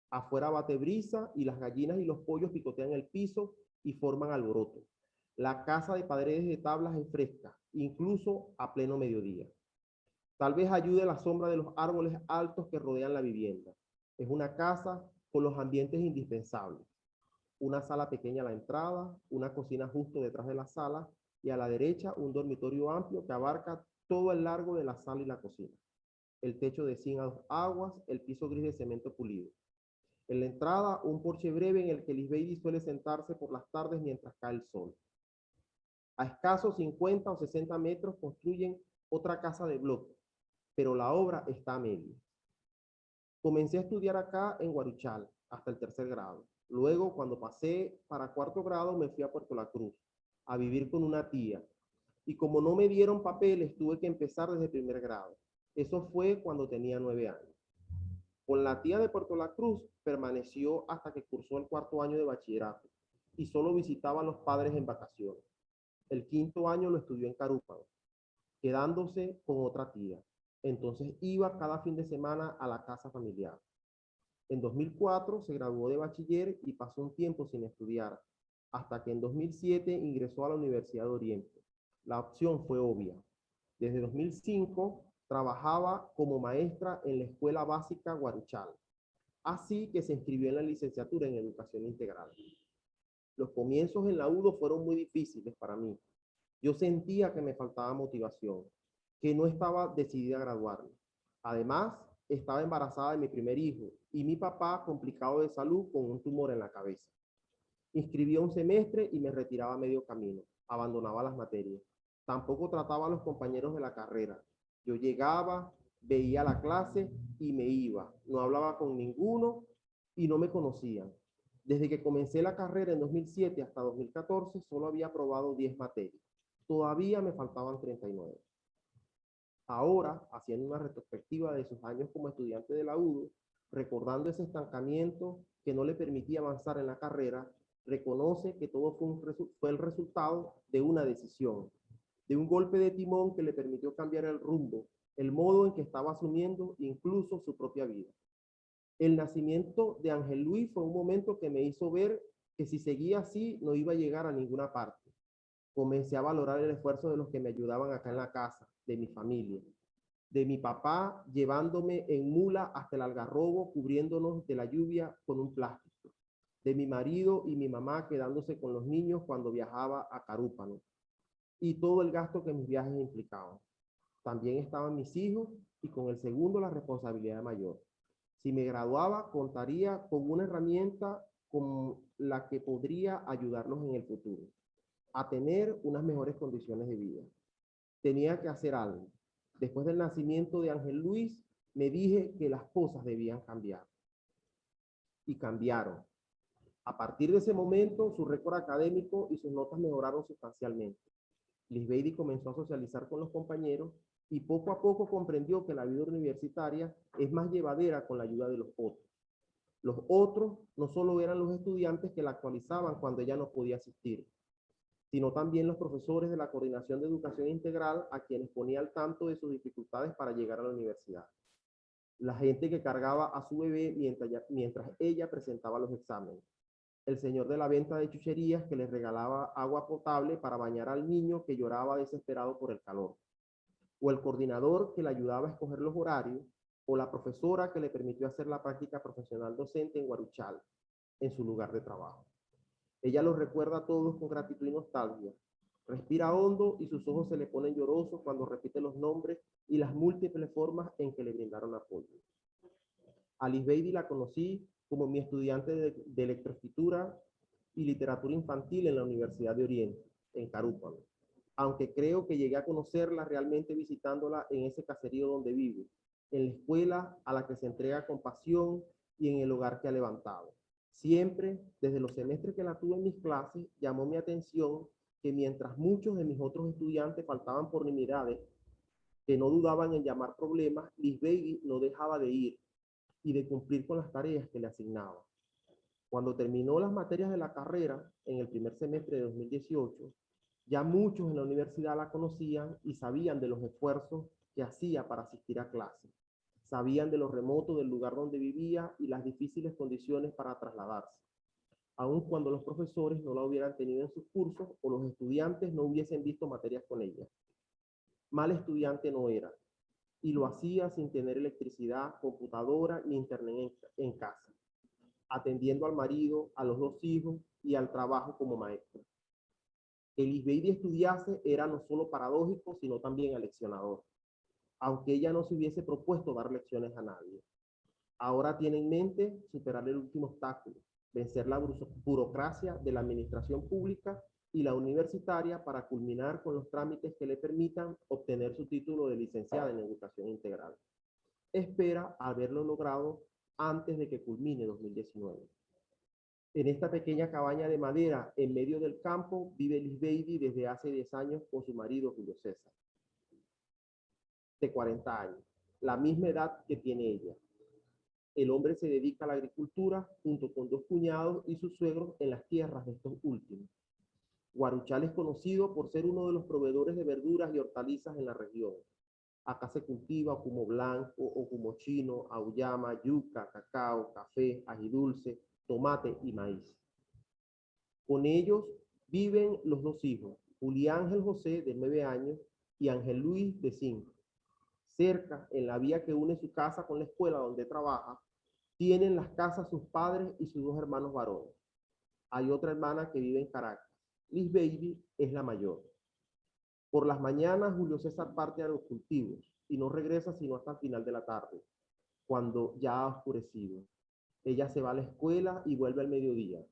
Afuera bate brisa y las gallinas y los pollos picotean el piso y forman alboroto. La casa de paredes de tablas es fresca, incluso a pleno mediodía. Tal vez ayude la sombra de los árboles altos que rodean la vivienda. Es una casa con los ambientes indispensables. Una sala pequeña a la entrada, una cocina justo detrás de la sala y a la derecha un dormitorio amplio que abarca todo el largo de la sala y la cocina. El techo de zinc a 2 aguas, el piso gris de cemento pulido. En la entrada, un porche breve en el que Lisbeidy suele sentarse por las tardes mientras cae el sol. A escasos 50 o 60 metros construyen otra casa de bloque, pero la obra está a medias. Comencé a estudiar acá en Guaruchal hasta el 3er grado. Luego, cuando pasé para 4º grado, me fui a Puerto La Cruz a vivir con una tía. Y como no me dieron papeles, tuve que empezar desde 1er grado. Eso fue cuando tenía 9 años. Con la tía de Puerto La Cruz permaneció hasta que cursó el 4º año de bachillerato y solo visitaba a los padres en vacaciones. El 5º año lo estudió en Carúpano, quedándose con otra tía. Entonces iba cada fin de semana a la casa familiar. En 2004 se graduó de bachiller y pasó un tiempo sin estudiar, hasta que en 2007 ingresó a la Universidad de Oriente. La opción fue obvia. Desde 2005 Trabajaba como maestra en la Escuela Básica Guaruchal, así que se inscribió en la licenciatura en Educación Integral. Los comienzos en la UDO fueron muy difíciles para mí. Yo sentía que me faltaba motivación, que no estaba decidida a graduarme. Además, estaba embarazada de mi primer hijo y mi papá complicado de salud con un tumor en la cabeza. Inscribía un semestre y me retiraba a medio camino. Abandonaba las materias. Tampoco trataba a los compañeros de la carrera. Yo llegaba, veía la clase y me iba. No hablaba con ninguno y no me conocían. Desde que comencé la carrera en 2007 hasta 2014, solo había aprobado 10 materias. Todavía me faltaban 39. Ahora, haciendo una retrospectiva de sus años como estudiante de la UDO, recordando ese estancamiento que no le permitía avanzar en la carrera, reconoce que todo fue el resultado de una decisión, de un golpe de timón que le permitió cambiar el rumbo, el modo en que estaba asumiendo incluso su propia vida. El nacimiento de Ángel Luis fue un momento que me hizo ver que si seguía así no iba a llegar a ninguna parte. Comencé a valorar el esfuerzo de los que me ayudaban acá en la casa, de mi familia, de mi papá llevándome en mula hasta el Algarrobo, cubriéndonos de la lluvia con un plástico, de mi marido y mi mamá quedándose con los niños cuando viajaba a Carúpano, y todo el gasto que mis viajes implicaban. También estaban mis hijos y con el segundo la responsabilidad mayor. Si me graduaba, contaría con una herramienta con la que podría ayudarlos en el futuro a tener unas mejores condiciones de vida. Tenía que hacer algo. Después del nacimiento de Ángel Luis, me dije que las cosas debían cambiar. Y cambiaron. A partir de ese momento, su récord académico y sus notas mejoraron sustancialmente. Lisbeidi comenzó a socializar con los compañeros y poco a poco comprendió que la vida universitaria es más llevadera con la ayuda de los otros. Los otros no solo eran los estudiantes que la actualizaban cuando ella no podía asistir, sino también los profesores de la Coordinación de Educación Integral a quienes ponía al tanto de sus dificultades para llegar a la universidad. La gente que cargaba a su bebé mientras ella presentaba los exámenes. El señor de la venta de chucherías que les regalaba agua potable para bañar al niño que lloraba desesperado por el calor. O el coordinador que le ayudaba a escoger los horarios, o la profesora que le permitió hacer la práctica profesional docente en Guaruchal, en su lugar de trabajo. Ella los recuerda a todos con gratitud y nostalgia. Respira hondo y sus ojos se le ponen llorosos cuando repite los nombres y las múltiples formas en que le brindaron apoyo. A Lisbeidi la conocí como mi estudiante de electroescritura y literatura infantil en la Universidad de Oriente, en Carúpano, aunque creo que llegué a conocerla realmente visitándola en ese caserío donde vive, en la escuela a la que se entrega con pasión y en el hogar que ha levantado. Siempre, desde los semestres que la tuve en mis clases, llamó mi atención que mientras muchos de mis otros estudiantes faltaban por nimiedades, que no dudaban en llamar problemas, Lisbeidi no dejaba de ir y de cumplir con las tareas que le asignaba. Cuando terminó las materias de la carrera, en el primer semestre de 2018, ya muchos en la universidad la conocían y sabían de los esfuerzos que hacía para asistir a clases. Sabían de lo remoto del lugar donde vivía y las difíciles condiciones para trasladarse, aun cuando los profesores no la hubieran tenido en sus cursos o los estudiantes no hubiesen visto materias con ella. Mal estudiante no era, y lo hacía sin tener electricidad, computadora ni internet en casa, atendiendo al marido, a los 2 hijos y al trabajo como maestra. Que Lisbeidi estudiase era no solo paradójico, sino también aleccionador, aunque ella no se hubiese propuesto dar lecciones a nadie. Ahora tiene en mente superar el último obstáculo, vencer la burocracia de la administración pública y la universitaria para culminar con los trámites que le permitan obtener su título de licenciada en Educación Integral. Espera haberlo logrado antes de que culmine 2019. En esta pequeña cabaña de madera en medio del campo vive Lisbeidi desde hace 10 años con su marido Julio César, de 40 años, la misma edad que tiene ella. El hombre se dedica a la agricultura junto con 2 cuñados y sus suegros en las tierras de estos últimos. Guaruchal es conocido por ser uno de los proveedores de verduras y hortalizas en la región. Acá se cultiva ocumo blanco, ocumo chino, auyama, yuca, cacao, café, ají dulce, tomate y maíz. Con ellos viven los 2 hijos, Julián Ángel José, de 9 años, y Ángel Luis, de 5. cerca, en la vía que une su casa con la escuela donde trabaja, tienen las casas sus padres y sus 2 hermanos varones. Hay otra hermana que vive en Caracas. Liz Baby es la mayor. Por las mañanas, Julio César parte a los cultivos y no regresa sino hasta el final de la tarde, cuando ya ha oscurecido. Ella se va a la escuela y vuelve al mediodía,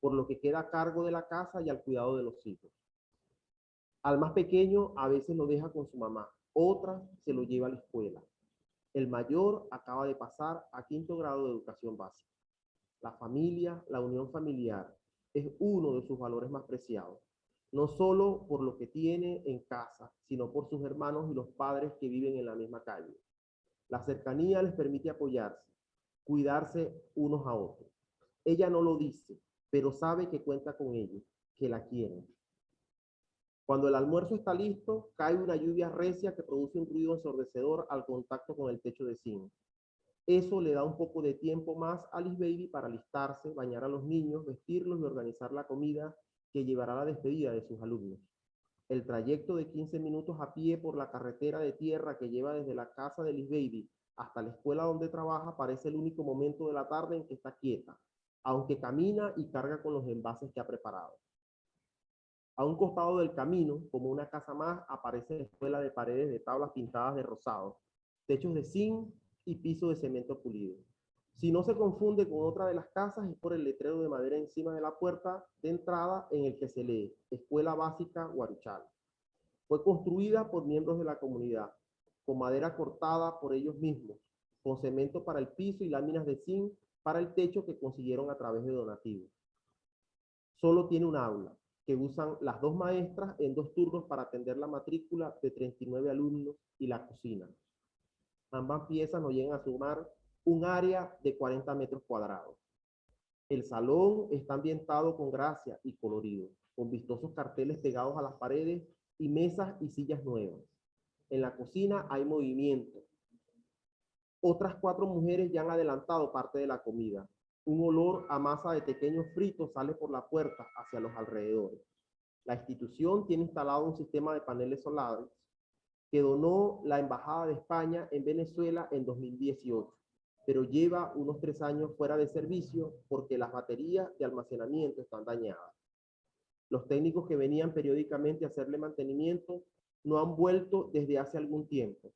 por lo que queda a cargo de la casa y al cuidado de los hijos. Al más pequeño a veces lo deja con su mamá, otras se lo lleva a la escuela. El mayor acaba de pasar a 5º grado de educación básica. La familia, la unión familiar, es uno de sus valores más preciados, no solo por lo que tiene en casa, sino por sus hermanos y los padres que viven en la misma calle. La cercanía les permite apoyarse, cuidarse unos a otros. Ella no lo dice, pero sabe que cuenta con ellos, que la quieren. Cuando el almuerzo está listo, cae una lluvia recia que produce un ruido ensordecedor al contacto con el techo de zinc. Eso le da un poco de tiempo más a Liz Baby para alistarse, bañar a los niños, vestirlos y organizar la comida que llevará a la despedida de sus alumnos. El trayecto de 15 minutos a pie por la carretera de tierra que lleva desde la casa de Liz Baby hasta la escuela donde trabaja parece el único momento de la tarde en que está quieta, aunque camina y carga con los envases que ha preparado. A un costado del camino, como una casa más, aparece la escuela de paredes de tablas pintadas de rosado, techos de zinc y piso de cemento pulido. Si no se confunde con otra de las casas, es por el letrero de madera encima de la puerta de entrada en el que se lee Escuela Básica Guaruchal. Fue construida por miembros de la comunidad, con madera cortada por ellos mismos, con cemento para el piso y láminas de zinc para el techo que consiguieron a través de donativos. Solo tiene un aula, que usan las 2 maestras en 2 turnos para atender la matrícula de 39 alumnos y la cocina. Ambas piezas no llegan a sumar un área de 40 metros cuadrados. El salón está ambientado con gracia y colorido, con vistosos carteles pegados a las paredes y mesas y sillas nuevas. En la cocina hay movimiento. Otras 4 mujeres ya han adelantado parte de la comida. Un olor a masa de pequeños fritos sale por la puerta hacia los alrededores. La institución tiene instalado un sistema de paneles solares que donó la Embajada de España en Venezuela en 2018, pero lleva unos 3 años fuera de servicio porque las baterías de almacenamiento están dañadas. Los técnicos que venían periódicamente a hacerle mantenimiento no han vuelto desde hace algún tiempo.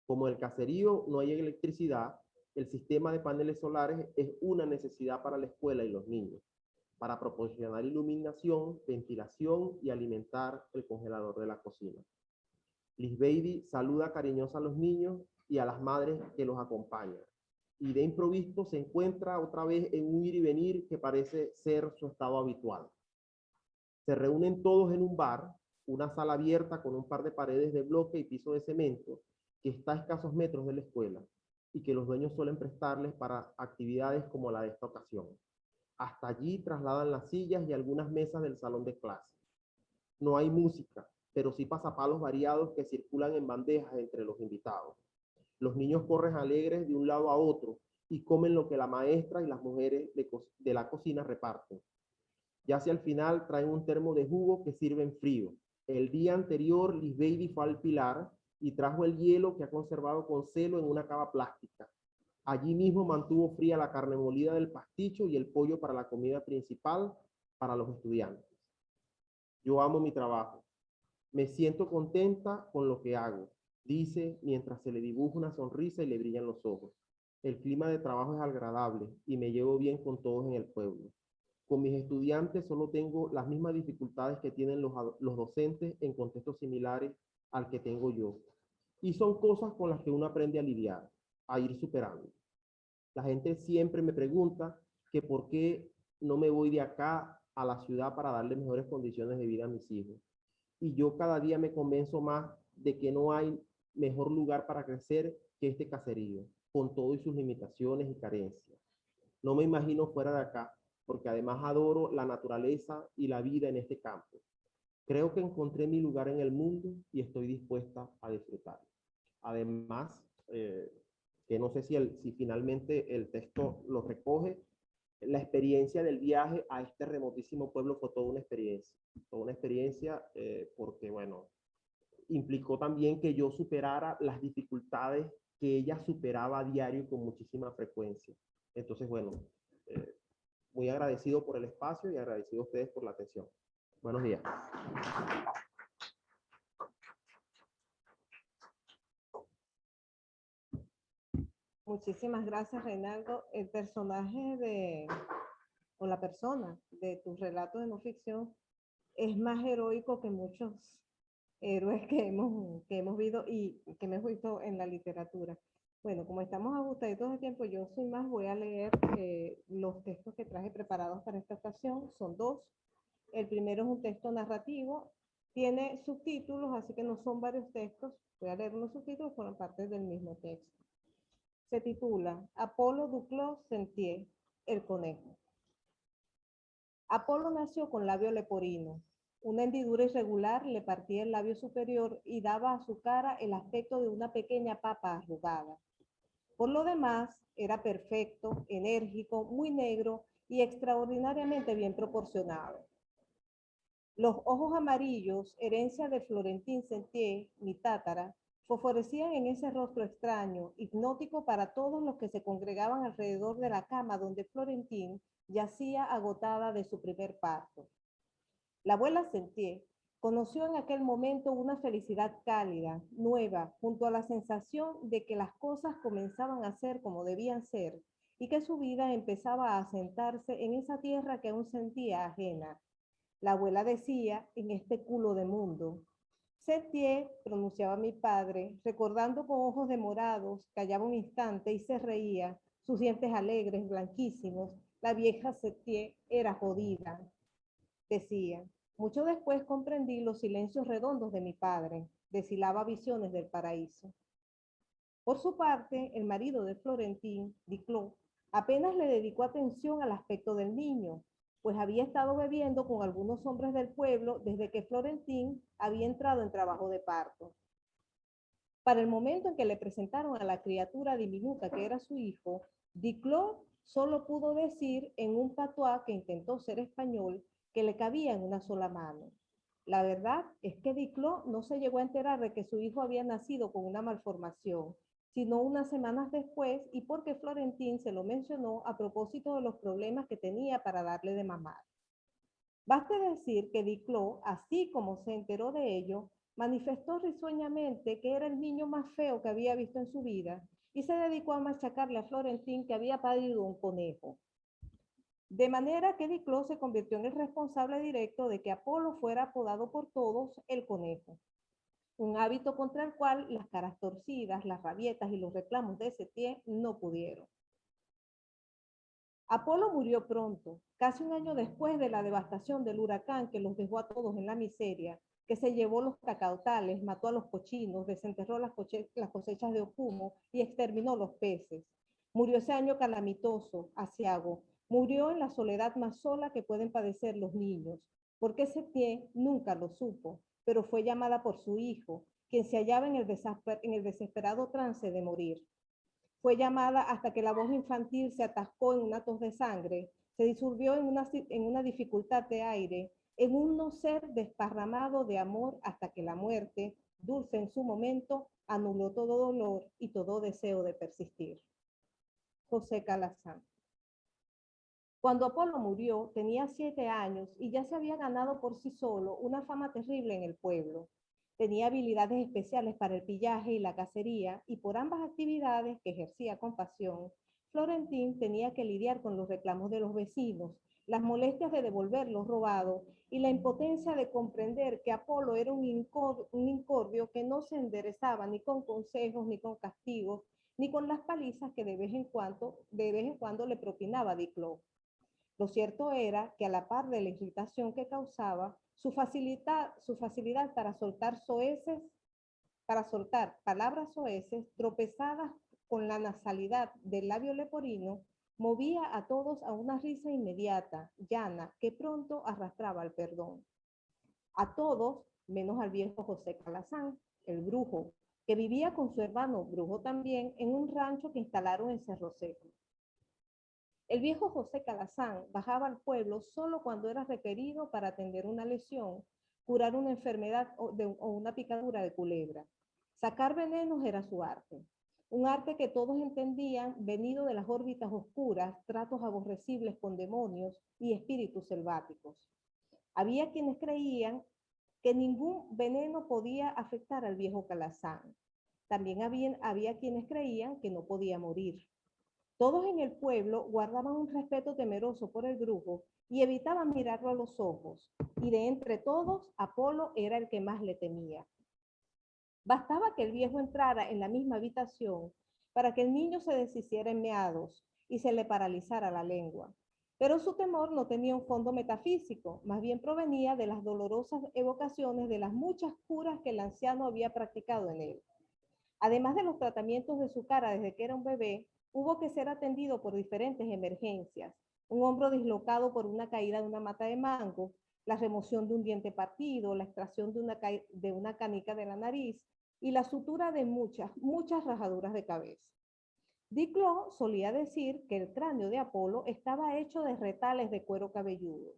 Como en el caserío no hay electricidad, el sistema de paneles solares es una necesidad para la escuela y los niños, para proporcionar iluminación, ventilación y alimentar el congelador de la cocina. Liz Baby saluda cariñosa a los niños y a las madres que los acompañan, y de improviso se encuentra otra vez en un ir y venir que parece ser su estado habitual. Se reúnen todos en un bar, una sala abierta con un par de paredes de bloque y piso de cemento, que está a escasos metros de la escuela, y que los dueños suelen prestarles para actividades como la de esta ocasión. Hasta allí trasladan las sillas y algunas mesas del salón de clase. No hay música, pero sí pasapalos variados que circulan en bandejas entre los invitados. Los niños corren alegres de un lado a otro y comen lo que la maestra y las mujeres de la cocina reparten. Ya hacia el final traen un termo de jugo que sirven frío. El día anterior, Liz Baby fue al Pilar y trajo el hielo que ha conservado con celo en una cava plástica. Allí mismo mantuvo fría la carne molida del pasticho y el pollo para la comida principal para los estudiantes. Yo amo mi trabajo. Me siento contenta con lo que hago, dice mientras se le dibuja una sonrisa y le brillan los ojos. El clima de trabajo es agradable y me llevo bien con todos en el pueblo. Con mis estudiantes solo tengo las mismas dificultades que tienen los docentes en contextos similares al que tengo yo. Y son cosas con las que uno aprende a lidiar, a ir superando. La gente siempre me pregunta que por qué no me voy de acá a la ciudad para darle mejores condiciones de vida a mis hijos. Y yo cada día me convenzo más de que no hay mejor lugar para crecer que este caserío, con todas sus limitaciones y carencias. No me imagino fuera de acá, porque además adoro la naturaleza y la vida en este campo. Creo que encontré mi lugar en el mundo y estoy dispuesta a disfrutar. Además, que no sé si finalmente el texto lo recoge, la experiencia del viaje a este remotísimo pueblo fue toda una experiencia porque, bueno, implicó también que yo superara las dificultades que ella superaba a diario con muchísima frecuencia. Entonces, bueno, muy agradecido por el espacio y agradecido a ustedes por la atención. Buenos días. Muchísimas gracias, Reinaldo. El personaje o la persona de tu relato de no ficción es más heroico que muchos héroes que hemos visto y que hemos visto en la literatura. Bueno, como estamos ajustaditos de tiempo, yo sin más voy a leer los textos que traje preparados para esta ocasión. Son dos. El primero es un texto narrativo. Tiene subtítulos, así que no son varios textos. Voy a leer unos subtítulos, forman parte del mismo texto. Se titula Apolo Duclos-Sentier, el conejo. Apolo nació con labio leporino. Una hendidura irregular le partía el labio superior y daba a su cara el aspecto de una pequeña papa arrugada. Por lo demás, era perfecto, enérgico, muy negro y extraordinariamente bien proporcionado. Los ojos amarillos, herencia de Florentín Sentier, mi tátara, fosforecían en ese rostro extraño, hipnótico para todos los que se congregaban alrededor de la cama donde Florentín yacía agotada de su primer parto. La abuela Sentier conoció en aquel momento una felicidad cálida, nueva, junto a la sensación de que las cosas comenzaban a ser como debían ser y que su vida empezaba a asentarse en esa tierra que aún sentía ajena. La abuela decía, en este culo de mundo. Sentier, pronunciaba mi padre, recordando con ojos demorados, callaba un instante y se reía, sus dientes alegres, blanquísimos. La vieja Sentier era jodida. Decía, mucho después comprendí los silencios redondos de mi padre, deshilaba visiones del paraíso. Por su parte, el marido de Florentín, Duclos, apenas le dedicó atención al aspecto del niño, pues había estado bebiendo con algunos hombres del pueblo desde que Florentín había entrado en trabajo de parto. Para el momento en que le presentaron a la criatura diminuta que era su hijo, Duclos solo pudo decir en un patuá que intentó ser español que le cabía en una sola mano. La verdad es que Duclos no se llegó a enterar de que su hijo había nacido con una malformación, sino unas semanas después y porque Florentín se lo mencionó a propósito de los problemas que tenía para darle de mamar. Baste decir que Duclos, así como se enteró de ello, manifestó risueñamente que era el niño más feo que había visto en su vida y se dedicó a machacarle a Florentín que había parido un conejo. De manera que Duclos se convirtió en el responsable directo de que Apolo fuera apodado por todos el conejo. Un hábito contra el cual las caras torcidas, las rabietas y los reclamos de Sentier no pudieron. Apolo murió pronto, casi un año después de la devastación del huracán que los dejó a todos en la miseria, que se llevó los cacautales, mató a los cochinos, desenterró las cosechas de ocumo y exterminó los peces. Murió ese año calamitoso, aciago. Murió en la soledad más sola que pueden padecer los niños, porque Sentier nunca lo supo, pero fue llamada por su hijo, quien se hallaba en el desesperado trance de morir. Fue llamada hasta que la voz infantil se atascó en una tos de sangre, se disolvió en una dificultad de aire, en un no ser desparramado de amor hasta que la muerte, dulce en su momento, anuló todo dolor y todo deseo de persistir. José Calazán. Cuando Apolo murió, tenía 7 años y ya se había ganado por sí solo una fama terrible en el pueblo. Tenía habilidades especiales para el pillaje y la cacería, y por ambas actividades, que ejercía con pasión, Florentín tenía que lidiar con los reclamos de los vecinos, las molestias de devolver lo robado y la impotencia de comprender que Apolo era un incordio que no se enderezaba ni con consejos, ni con castigos, ni con las palizas que de vez en cuando le propinaba Duclos. Lo cierto era que a la par de la irritación que causaba, su facilidad para soltar palabras soeces tropezadas con la nasalidad del labio leporino, movía a todos a una risa inmediata, llana, que pronto arrastraba al perdón. A todos, menos al viejo José Calazán, el brujo, que vivía con su hermano brujo también en un rancho que instalaron en Cerro Seco. El viejo José Calazán bajaba al pueblo solo cuando era requerido para atender una lesión, curar una enfermedad o una picadura de culebra. Sacar venenos era su arte. Un arte que todos entendían venido de las órbitas oscuras, tratos aborrecibles con demonios y espíritus selváticos. Había quienes creían que ningún veneno podía afectar al viejo Calazán. También había quienes creían que no podía morir. Todos en el pueblo guardaban un respeto temeroso por el brujo y evitaban mirarlo a los ojos, y de entre todos, Apolo era el que más le temía. Bastaba que el viejo entrara en la misma habitación para que el niño se deshiciera en meados y se le paralizara la lengua. Pero su temor no tenía un fondo metafísico, más bien provenía de las dolorosas evocaciones de las muchas curas que el anciano había practicado en él. Además de los tratamientos de su cara desde que era un bebé, hubo que ser atendido por diferentes emergencias. Un hombro dislocado por una caída de una mata de mango, la remoción de un diente partido, la extracción de una canica de la nariz y la sutura de muchas rajaduras de cabeza. Diclo solía decir que el cráneo de Apolo estaba hecho de retales de cuero cabelludo.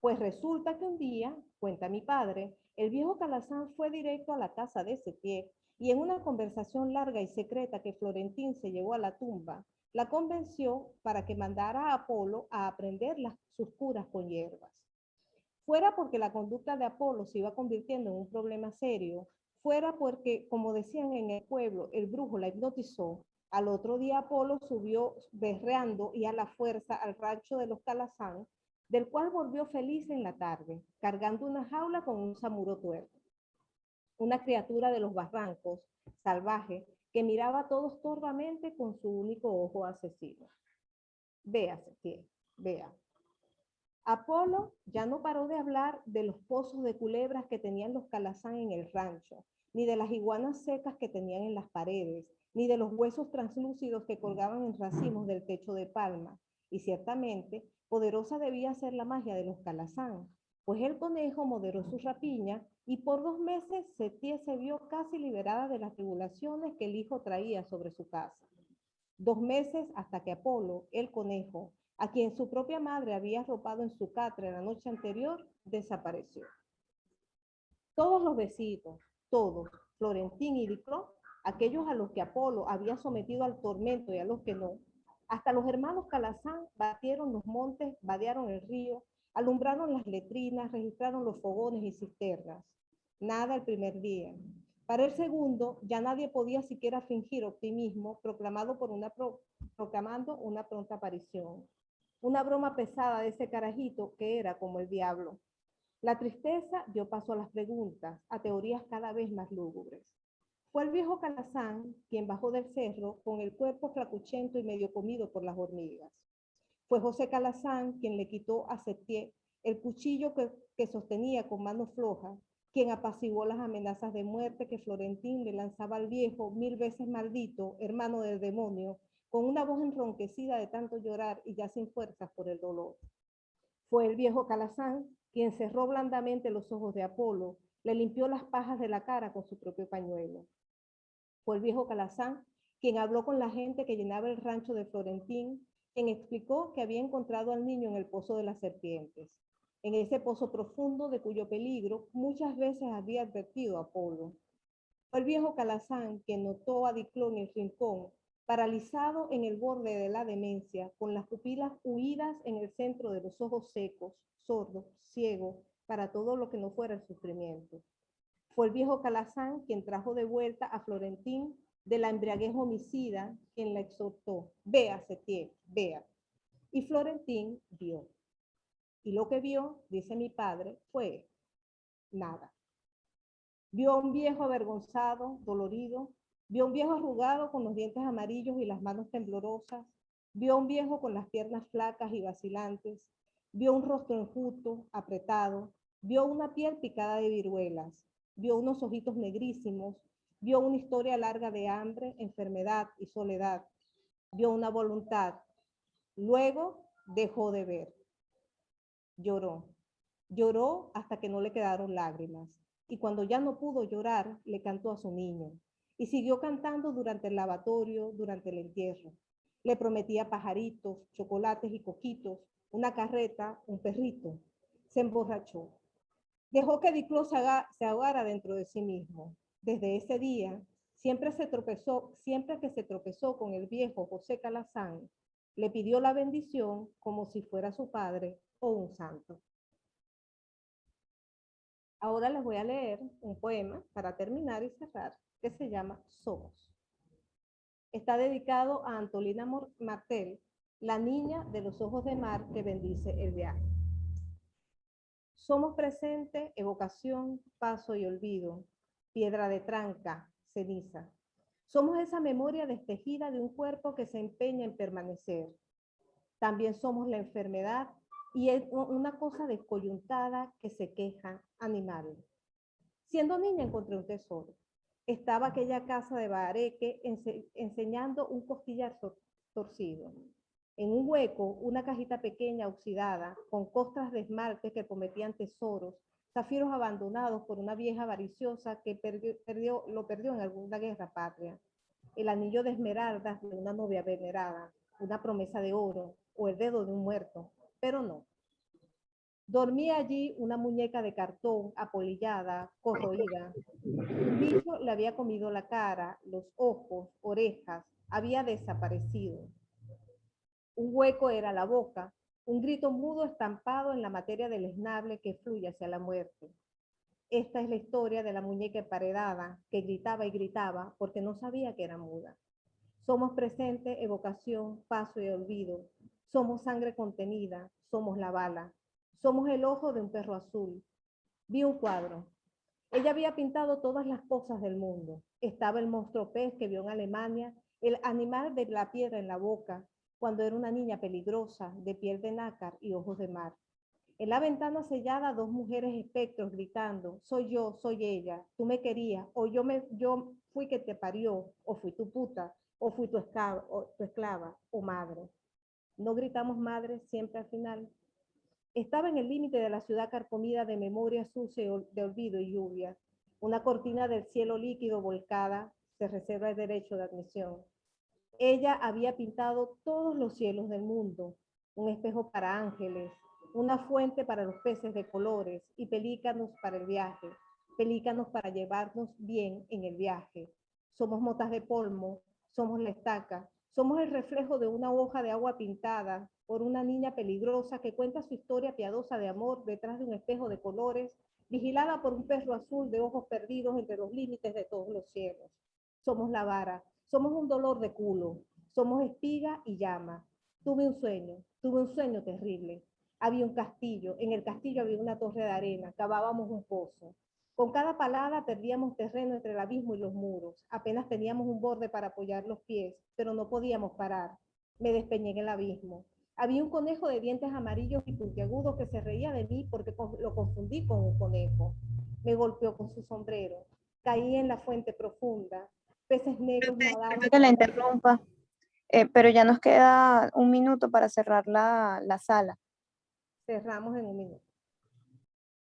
Pues resulta que un día, cuenta mi padre, el viejo Calazán fue directo a la casa de Setién y en una conversación larga y secreta que Florentín se llevó a la tumba, la convenció para que mandara a Apolo a aprender sus curas con hierbas. Fuera porque la conducta de Apolo se iba convirtiendo en un problema serio, fuera porque, como decían en el pueblo, el brujo la hipnotizó, al otro día Apolo subió berreando y a la fuerza al rancho de los Calazán, del cual volvió feliz en la tarde, cargando una jaula con un samuro tuerto. Una criatura de los barrancos, salvaje, que miraba a todos torvamente con su único ojo asesino. Vea, Setién, vea. Apolo ya no paró de hablar de los pozos de culebras que tenían los Calazán en el rancho, ni de las iguanas secas que tenían en las paredes, ni de los huesos translúcidos que colgaban en racimos del techo de palma. Y ciertamente, poderosa debía ser la magia de los Calazán, pues el conejo moderó su rapiña y por 2 meses Setién se vio casi liberada de las tribulaciones que el hijo traía sobre su casa. 2 meses hasta que Apolo, el conejo, a quien su propia madre había arropado en su catre la noche anterior, desapareció. Todos los vecinos, todos, Florentín y Diclo, aquellos a los que Apolo había sometido al tormento y a los que no, hasta los hermanos Calazán batieron los montes, vadearon el río, alumbraron las letrinas, registraron los fogones y cisternas. Nada el primer día. Para el segundo, ya nadie podía siquiera fingir optimismo, proclamando una pronta aparición. Una broma pesada de ese carajito que era como el diablo. La tristeza dio paso a las preguntas, a teorías cada vez más lúgubres. Fue el viejo Calazán quien bajó del cerro con el cuerpo flacuchento y medio comido por las hormigas. Fue José Calazán quien le quitó a Setién el cuchillo que sostenía con mano floja, quien apaciguó las amenazas de muerte que Florentín le lanzaba al viejo 1000 veces maldito, hermano del demonio, con una voz enronquecida de tanto llorar y ya sin fuerzas por el dolor. Fue el viejo Calazán quien cerró blandamente los ojos de Apolo, le limpió las pajas de la cara con su propio pañuelo. Fue el viejo Calazán quien habló con la gente que llenaba el rancho de Florentín, quien explicó que había encontrado al niño en el pozo de las serpientes, en ese pozo profundo de cuyo peligro muchas veces había advertido a Apolo. Fue el viejo Calazán quien notó a Diclo en el rincón, paralizado en el borde de la demencia, con las pupilas huidas en el centro de los ojos secos, sordo, ciego, para todo lo que no fuera el sufrimiento. Fue el viejo Calazán quien trajo de vuelta a Florentín de la embriaguez homicida, quien la exhortó, vea, Setién, vea. Y Florentín vio. Y lo que vio, dice mi padre, fue nada. Vio a un viejo avergonzado, dolorido, vio a un viejo arrugado con los dientes amarillos y las manos temblorosas, vio a un viejo con las piernas flacas y vacilantes, vio un rostro enjuto, apretado, vio una piel picada de viruelas, vio unos ojitos negrísimos, vio una historia larga de hambre, enfermedad y soledad, vio una voluntad. Luego dejó de ver. Lloró. Lloró hasta que no le quedaron lágrimas. Y cuando ya no pudo llorar, le cantó a su niño. Y siguió cantando durante el lavatorio, durante el entierro. Le prometía pajaritos, chocolates y coquitos, una carreta, un perrito. Se emborrachó. Dejó que Dicló se ahogara dentro de sí mismo. Desde ese día, siempre que se tropezó con el viejo José Calazán, le pidió la bendición como si fuera su padre o un santo. Ahora les voy a leer un poema para terminar y cerrar, que se llama Somos. Está dedicado a Antolina Martel, la niña de los ojos de mar que bendice el viaje. Somos presente, evocación, paso y olvido, piedra de tranca, ceniza. Somos esa memoria destejida de un cuerpo que se empeña en permanecer. También somos la enfermedad y es una cosa descoyuntada que se queja, animal. Siendo niña encontré un tesoro. Estaba aquella casa de Bahareque enseñando un costillar torcido. En un hueco, una cajita pequeña oxidada, con costras de esmalte que prometían tesoros, zafiros abandonados por una vieja avariciosa que lo perdió en alguna guerra patria. El anillo de esmeraldas de una novia venerada, una promesa de oro o el dedo de un muerto, pero no. Dormía allí una muñeca de cartón apolillada, corroída. Un bicho le había comido la cara, los ojos, orejas, había desaparecido. Un hueco era la boca, un grito mudo estampado en la materia del esnable que fluye hacia la muerte. Esta es la historia de la muñeca emparedada que gritaba y gritaba porque no sabía que era muda. Somos presente, evocación, paso y olvido. Somos sangre contenida, somos la bala. Somos el ojo de un perro azul. Vi un cuadro. Ella había pintado todas las cosas del mundo. Estaba el monstruo pez que vio en Alemania, el animal de la piedra en la boca, cuando era una niña peligrosa, de piel de nácar y ojos de mar. En la ventana sellada, dos mujeres espectros gritando, soy yo, soy ella, tú me querías, o yo fui que te parió, o fui tu puta, o fui tu esclava, o madre. No gritamos madre siempre al final. Estaba en el límite de la ciudad carcomida de memoria sucia de olvido y lluvia. Una cortina del cielo líquido volcada se reserva el derecho de admisión. Ella había pintado todos los cielos del mundo, un espejo para ángeles, una fuente para los peces de colores y pelícanos para el viaje, pelícanos para llevarnos bien en el viaje. Somos motas de polvo, somos la estaca, somos el reflejo de una hoja de agua pintada por una niña peligrosa que cuenta su historia piadosa de amor detrás de un espejo de colores, vigilada por un perro azul de ojos perdidos entre los límites de todos los cielos. Somos la vara, somos un dolor de culo, somos espiga y llama. Tuve un sueño terrible. Había un castillo, en el castillo había una torre de arena, cavábamos un pozo. Con cada palada perdíamos terreno entre el abismo y los muros. Apenas teníamos un borde para apoyar los pies, pero no podíamos parar. Me despeñé en el abismo. Había un conejo de dientes amarillos y puntiagudos que se reía de mí porque lo confundí con un conejo. Me golpeó con su sombrero. Caí en la fuente profunda. Peces negros nadaban. Que la interrumpa, pero ya nos queda un minuto para cerrar la sala. Cerramos en un minuto.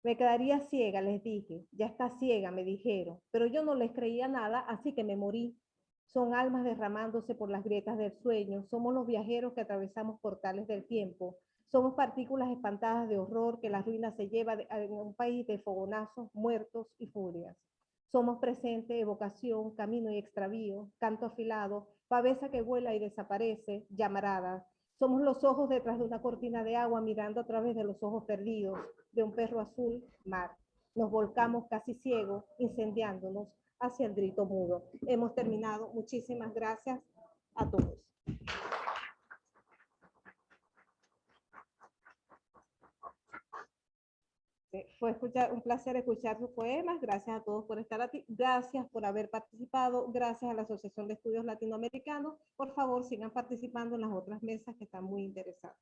Me quedaría ciega, les dije. Ya está ciega, me dijeron. Pero yo no les creía nada, así que me morí. Son almas derramándose por las grietas del sueño. Somos los viajeros que atravesamos portales del tiempo. Somos partículas espantadas de horror que la ruina se lleva en un país de fogonazos, muertos y furias. Somos presente, evocación, camino y extravío, canto afilado, pavesa que vuela y desaparece, llamarada. Somos los ojos detrás de una cortina de agua mirando a través de los ojos perdidos de un perro azul, mar. Nos volcamos casi ciegos, incendiándonos hacia el grito mudo. Hemos terminado. Muchísimas gracias a todos. Fue un placer escuchar sus poemas. Gracias a todos por estar aquí. Gracias por haber participado. Gracias a la Asociación de Estudios Latinoamericanos. Por favor, sigan participando en las otras mesas que están muy interesadas.